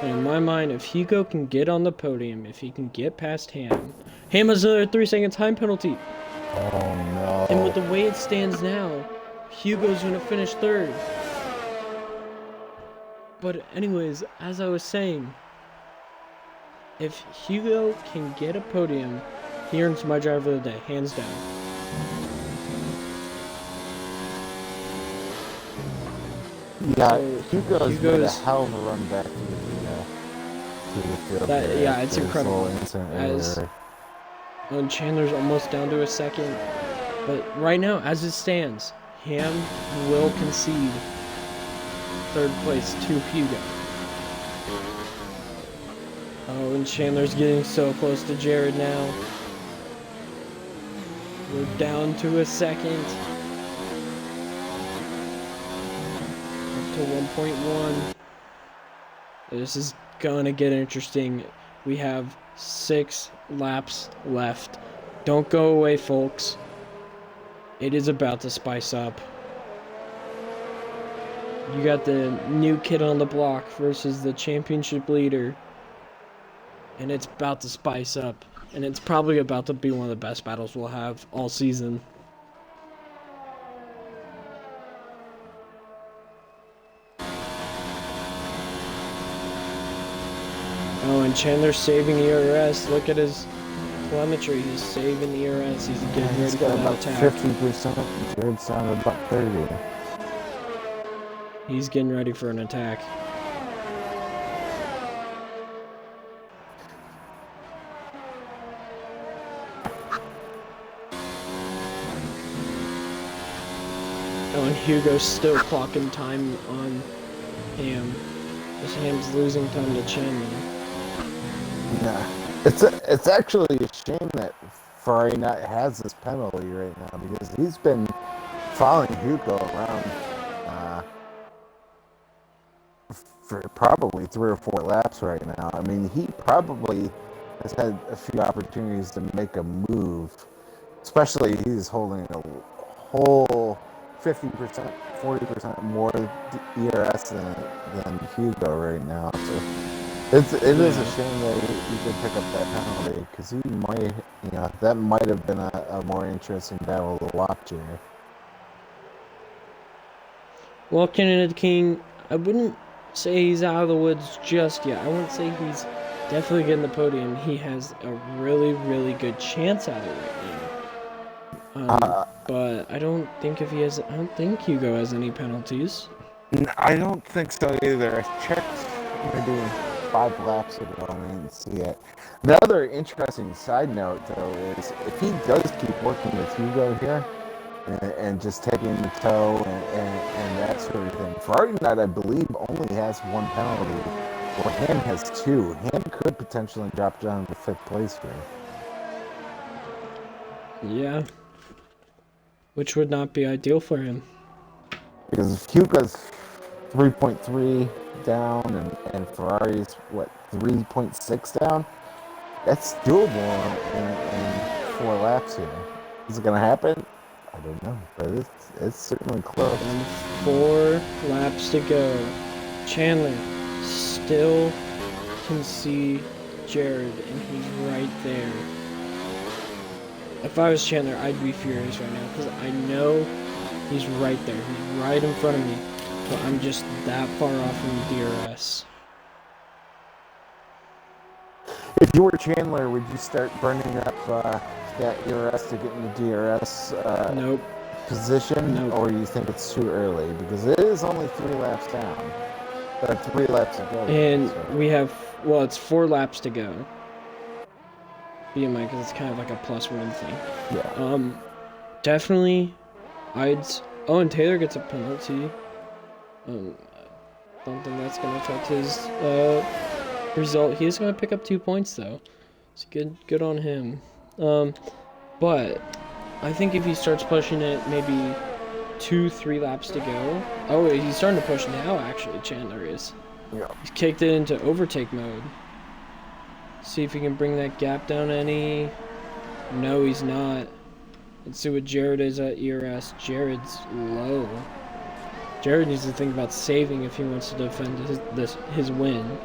And in my mind, if Hugo can get on the podium, if he can get past Ham has another 3-second time penalty. Oh no. And with the way it stands now, Hugo's gonna finish 3rd. But anyways, as I was saying, if Hugo can get a podium, he earns my driver of the day, hands down. Yeah, Hugo's made a hell of a run back to the field. Yeah, it's incredible. And Chandler's almost down to a second. But right now, as it stands, Ham will concede 3rd place to Hugo. Oh, and Chandler's getting so close to Jared now. We're down to a second. Up to 1.1. This is gonna get interesting. We have 6 laps left. Don't go away, folks. It is about to spice up. You got the new kid on the block versus the championship leader. And it's about to spice up. And it's probably about to be one of the best battles we'll have all season. Oh, and Chandler's saving ERS. Look at his telemetry. He's saving ERS. He's getting ready for that attack. 50%. Jared's down to about 30. He's getting ready for an attack. Oh, and Hugo's still clocking time on Ham. This Ham's losing time to Chandler. Yeah, it's actually a shame that Ferrari not has this penalty right now, because he's been following Hugo around for probably 3 or 4 laps right now. I mean, he probably has had a few opportunities to make a move, especially he's holding a whole 50%, 40% more ERS than Hugo right now. So it is a shame that he did pick up that penalty, because he might, that might have been a more interesting battle to watch here. Well, Canada King, I wouldn't say he's out of the woods just yet. I wouldn't say he's definitely getting the podium. He has a really, really good chance at it right now. But I don't think Hugo has any penalties. I don't think so either. I checked maybe 5 laps ago and I didn't see it. The other interesting side note, though, is if he does keep working with Hugo here and just taking the toe and that sort of thing, Ferrari Knight, I believe, only has 1 penalty, where Ham has 2. Ham could potentially drop down to 5th place here. Yeah. Which would not be ideal for him. Because if Hugo's 3.3 down and Ferrari's, 3.6 down? That's doable in 4 laps here. Is it going to happen? I don't know, but it's certainly close. And 4 laps to go. Chandler still can see Jared, and he's right there. If I was Chandler, I'd be furious right now, because I know he's right there. He's right in front of me, but I'm just that far off from the DRS. If you were Chandler, would you start burning up that ERS to get in the DRS Nope. position? Nope. Or you think it's too early? Because it is only 3 laps down. Or 3 laps to go. And we have, well, it's 4 laps to go. BMI, because it's kind of like a +1 thing. Yeah. Definitely, oh, and Taylor gets a penalty. Don't think that's going to affect his result. He is going to pick up 2 points, though. It's good on him. But I think if he starts pushing it, maybe 2-3 laps to go. Oh, he's starting to push now, actually, Chandler is. Yeah. He's kicked it into overtake mode. See if he can bring that gap down any. No, he's not. Let's see what Jared is at ERS. Jared's low. Jared needs to think about saving if he wants to defend his win.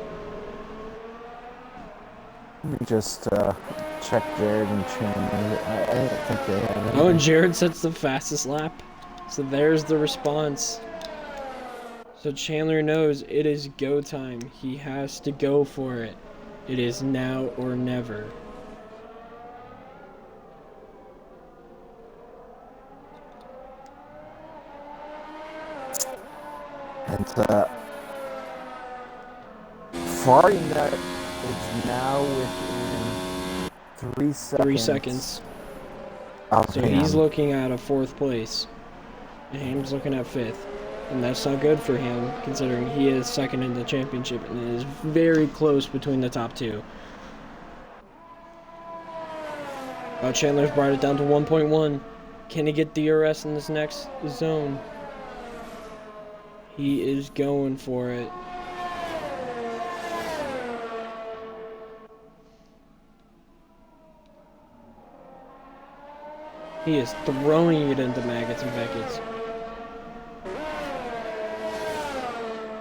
Let me just check Jared and Chandler. I don't think they have anything. Oh, and Jared sets the fastest lap. So there's the response. So Chandler knows it is go time. He has to go for it. It is now or never. And Ferrari Knight is now within 3 seconds. 3 seconds. So Ham. he's looking at a 4th place. And Ham's looking at 5th. And that's not good for him, considering he is 2nd in the championship and it is very close between the top 2. Oh, Chandler's brought it down to 1.1. Can he get DRS in this next zone? He is going for it. He is throwing it into Maggots and Beckett's.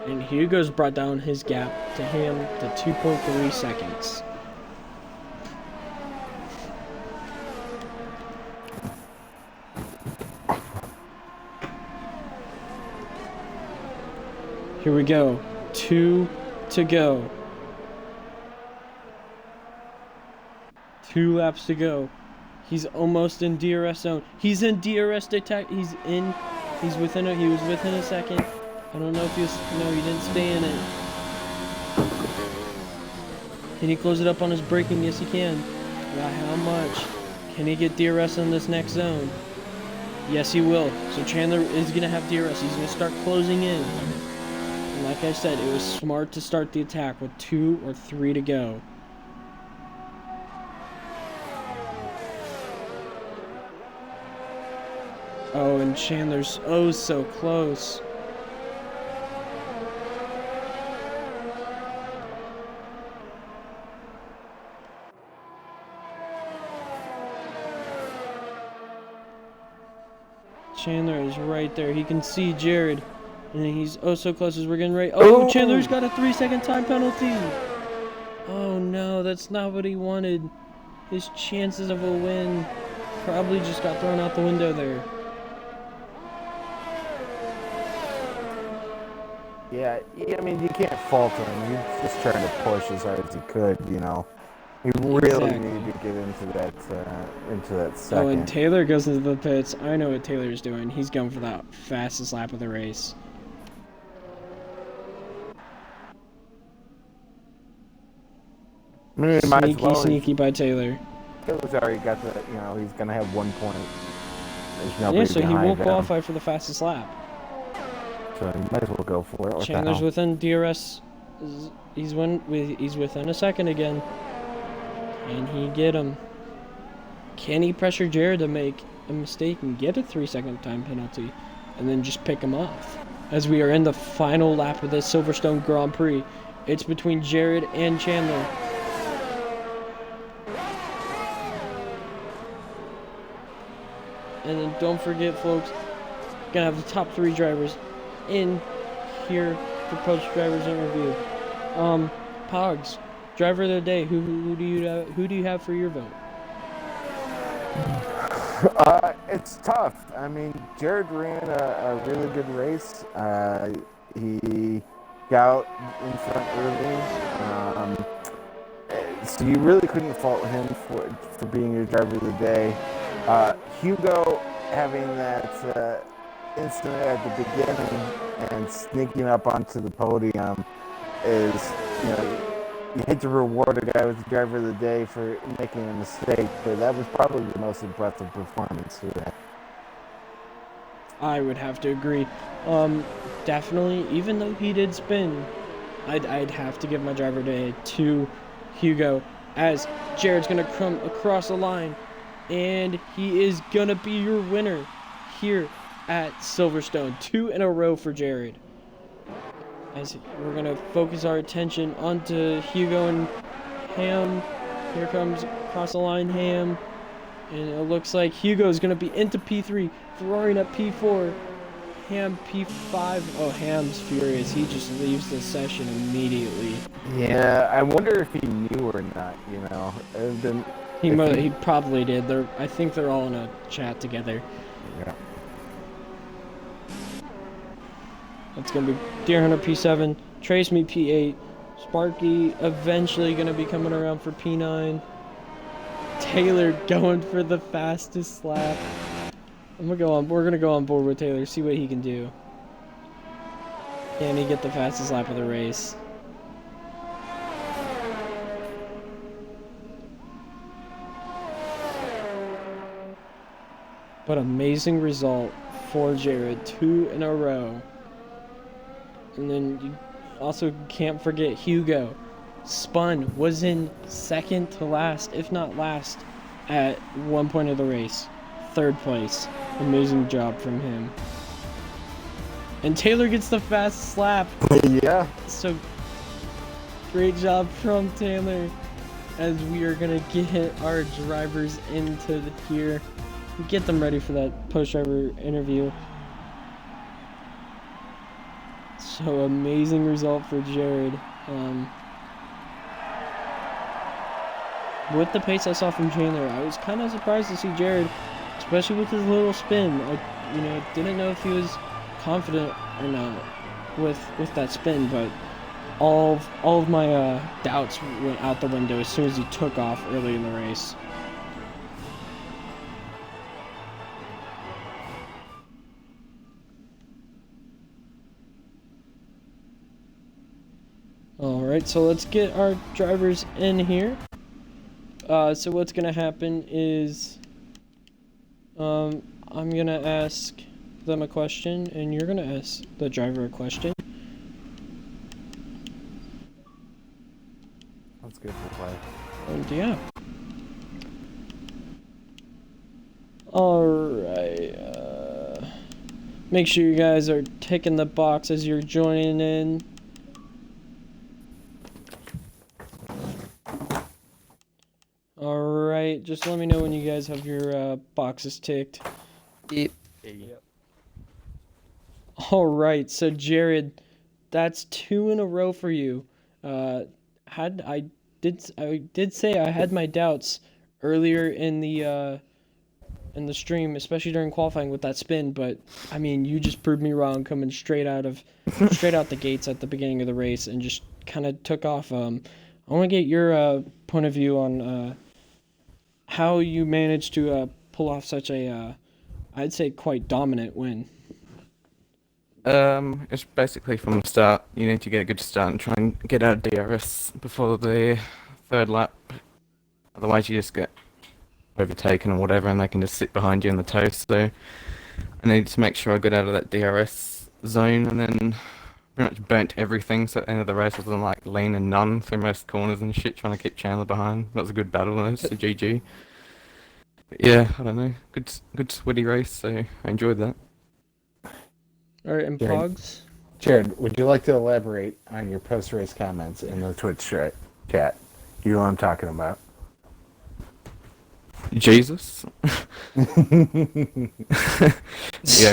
And Hugo's brought down his gap to him to 2.3 seconds. Here we go. 2 to go. 2 laps to go. He's almost in DRS zone. He's in DRS detect. He was within a second. I don't know if no, he didn't stay in it. Can he close it up on his braking? Yes, he can. By how much? Can he get DRS in this next zone? Yes, he will. So Chandler is going to have DRS. He's going to start closing in. And like I said, it was smart to start the attack with 2 or 3 to go. Oh, and Chandler's oh so close. Chandler is right there. He can see Jared. And he's oh so close as we're getting ready. Oh, Chandler's got a 3-second time penalty. Oh no, that's not what he wanted. His chances of a win probably just got thrown out the window there. Yeah, I mean, you can't fault him. He was just trying to push as hard as he could, you know. He really needed to get into that second. Oh, and Taylor goes into the pits. I know what Taylor's doing. He's going for that fastest lap of the race. Sneaky by Taylor. Taylor's already got the, you know, he's going to have 1 point. There's nobody yeah, so he won't him. qualify for the fastest lap. So he might as well go for it. Chandler's within DRS. He's within a second again. Can he get him? Can he pressure Jared to make a mistake and get a 3-second time penalty and then just pick him off? As we are in the final lap of this Silverstone Grand Prix, it's between Jared and Chandler. And then don't forget, folks, gonna have the top 3 drivers in here for post-drivers interview. Pogs, driver of the day. Who do you have for your vote? It's tough. I mean, Jared ran a really good race. He got out in front early. So you really couldn't fault him for being your driver of the day. Hugo having that incident at the beginning and sneaking up onto the podium is, you know, you hate to reward a guy with the driver of the day for making a mistake, but that was probably the most impressive performance today. I would have to agree. Definitely, even though he did spin, I'd have to give my driver of the day to Hugo, as Jared's gonna come across the line, and he is gonna be your winner here at Silverstone. 2 in a row for Jared. As we're gonna focus our attention onto Hugo and Ham. Here comes across the line Ham, and it looks like Hugo's gonna be into P3, Ferrari at P4, Ham P5. Oh, Ham's furious. He just leaves the session immediately. Yeah, I wonder if he knew or not. You know, he probably did. I think they're all in a chat together. Yeah. It's going to be Deer Hunter P7, Trace Me P8, Sparky eventually going to be coming around for P9, Taylor going for the fastest lap. We're going to go on board with Taylor, see what he can do. Can he get the fastest lap of the race? But amazing result for Jared, 2 in a row. And then you also can't forget Hugo. Spun, was in second to last, if not last, at one point of the race. 3rd place. Amazing job from him. And Taylor gets the fastest lap. Yeah. So, great job from Taylor. As we are going to get our drivers into here. Get them ready for that post-driver interview. So amazing result for Jared. With the pace I saw from Chandler, I was kind of surprised to see Jared, especially with his little spin. I, didn't know if he was confident or not with that spin, but all of my doubts went out the window as soon as he took off early in the race. Alright, so let's get our drivers in here. So what's gonna happen is I'm gonna ask them a question and you're gonna ask the driver a question. That's good for play. And yeah. Alright, make sure you guys are ticking the box as you're joining in. Alright, just let me know when you guys have your boxes ticked. Yep. All right, so Jared, that's two in a row for you. Uh, had I did say I had my doubts earlier in the stream, especially during qualifying with that spin, but I mean, you just proved me wrong coming straight out the gates at the beginning of the race and just kind of took off. I want to get your point of view on how you managed to pull off such a, I'd say, quite dominant win. It's basically from the start. You need to get a good start and try and get out of DRS before the third lap. Otherwise, you just get overtaken or whatever, and they can just sit behind you in the toast. So I needed to make sure I got out of that DRS zone, and then pretty much burnt everything. So at the end of the race, I was on like lean and none through most corners and shit, trying to keep Chandler behind. That was a good battle, though. So GG. But yeah, I don't know. Good sweaty race. So I enjoyed that. All right, and Jared, Pogs? Jared, would you like to elaborate on your post-race comments in the Twitch chat? You know what I'm talking about. Jesus. Yeah,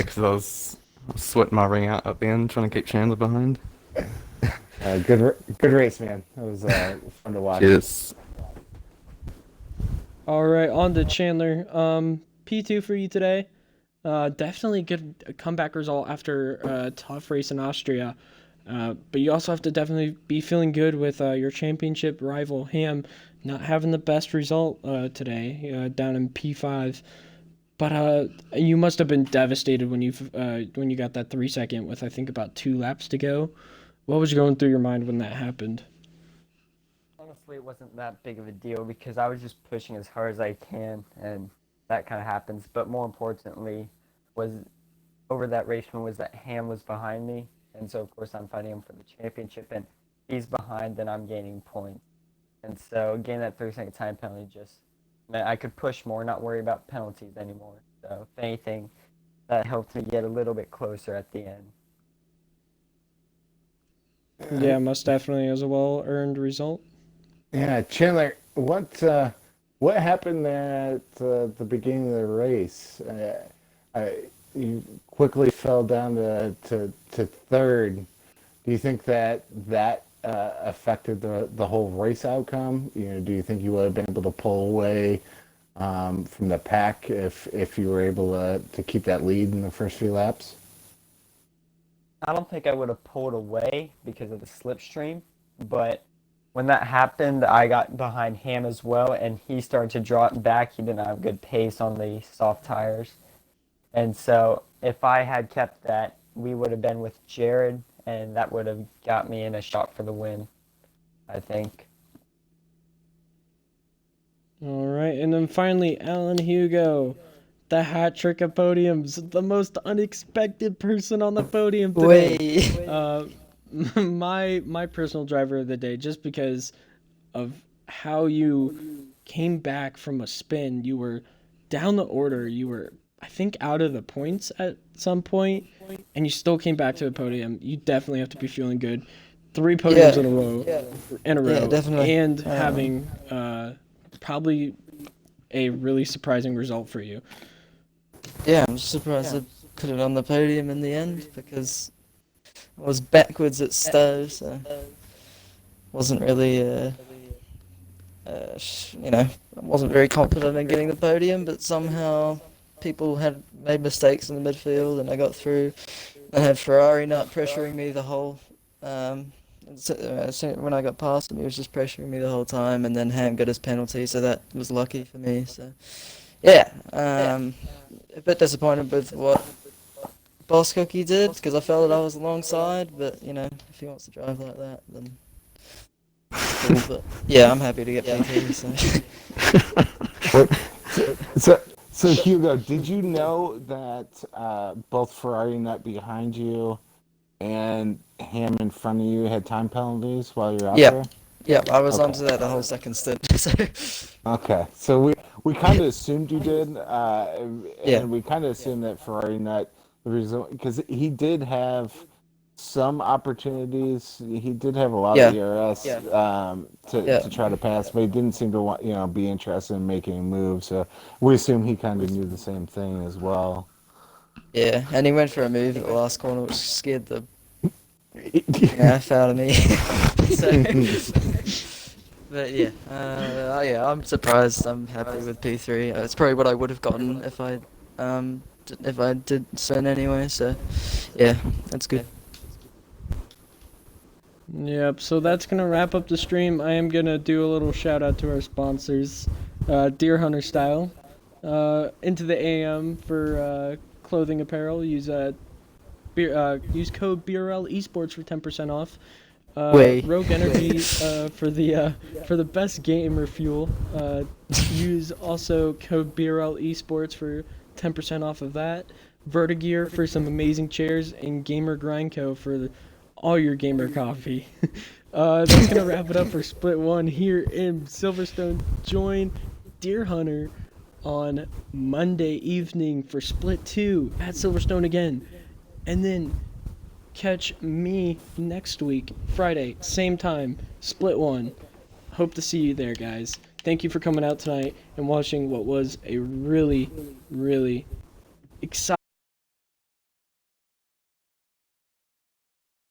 because I was sweating my ring out at the end, trying to keep Chandler behind. Good race, man. It was fun to watch. Cheers. All right, on to Chandler. P2 for you today. Definitely good comeback result after a tough race in Austria. But you also have to definitely be feeling good with your championship rival Ham not having the best result today, down in P5. But you must have been devastated when you got that 3 second with I think about 2 laps to go. What was going through your mind when that happened? Honestly, it wasn't that big of a deal because I was just pushing as hard as I can, and that kind of happens. But more importantly, was over that race one was that Ham was behind me, and so of course I'm fighting him for the championship, and he's behind, then I'm gaining points, and so getting that 3 second time penalty just meant I could push more, not worry about penalties anymore. So if anything, that helped me get a little bit closer at the end. Yeah, most definitely. It was a well-earned result. Yeah, Chandler, what happened at the beginning of the race? You quickly fell down to third. Do you think that affected the whole race outcome? Do you think you would have been able to pull away from the pack if you were able to keep that lead in the first few laps? I don't think I would have pulled away because of the slipstream, but when that happened, I got behind Ham as well, and he started to drop back. He didn't have good pace on the soft tires. And so if I had kept that, we would have been with Jared, and that would have got me in a shot for the win, I think. All right, and then finally, Alan Hugo, the hat trick of podiums, the most unexpected person on the podium today. Way. My personal driver of the day, just because of how you came back from a spin. You were down the order. You were, I think, out of the points at some point, and you still came back to the podium. You definitely have to be feeling good. 3 podiums in a row, definitely. and having probably a really surprising result for you. Yeah, I'm surprised I put it on the podium in the end because I was backwards at Stowe, so wasn't really, I wasn't very confident in getting the podium, but somehow people had made mistakes in the midfield and I got through. I had Ferrari not pressuring me the whole, when I got past him, he was just pressuring me the whole time, and then Ham got his penalty, so that was lucky for me. So, yeah, a bit disappointed with what Boss Cookie did because I felt that I was alongside, but if he wants to drive like that, then it's cool. But yeah, I'm happy to get PT. So Hugo, did you know that both Ferrari nut behind you and Ham in front of you had time penalties while you were out there? Yeah, I was Okay. onto that the whole second stint. So. Okay, so we kind of assumed you did, and we kind of assumed that Ferrari nut the reason because he did have some opportunities. He did have a lot of ERS to try to pass, but he didn't seem to want be interested in making a move. So we assume he kind of knew the same thing as well. Yeah, and he went for a move at the last corner, which scared the F out of me. So, but yeah, yeah, I'm surprised. I'm happy with P3. It's probably what I would have gotten if I did spin anyway. So, yeah, that's good. Yep, so that's gonna wrap up the stream. I am gonna do a little shout out to our sponsors, Deer Hunter Style, Into the AM for clothing apparel. Use use code BRL Esports for 10% off. Wait. Rogue Energy for the best gamer fuel. Use also code BRL Esports for 10% off of that. Vertigear for some amazing chairs, and Gamer Grindco for all your gamer coffee. That's gonna wrap it up for Split 1 here in Silverstone. Join Deer Hunter on Monday evening for Split 2 at Silverstone again. And then catch me next week, Friday, same time, Split 1. Hope to see you there, guys. Thank you for coming out tonight and watching what was a really, really exciting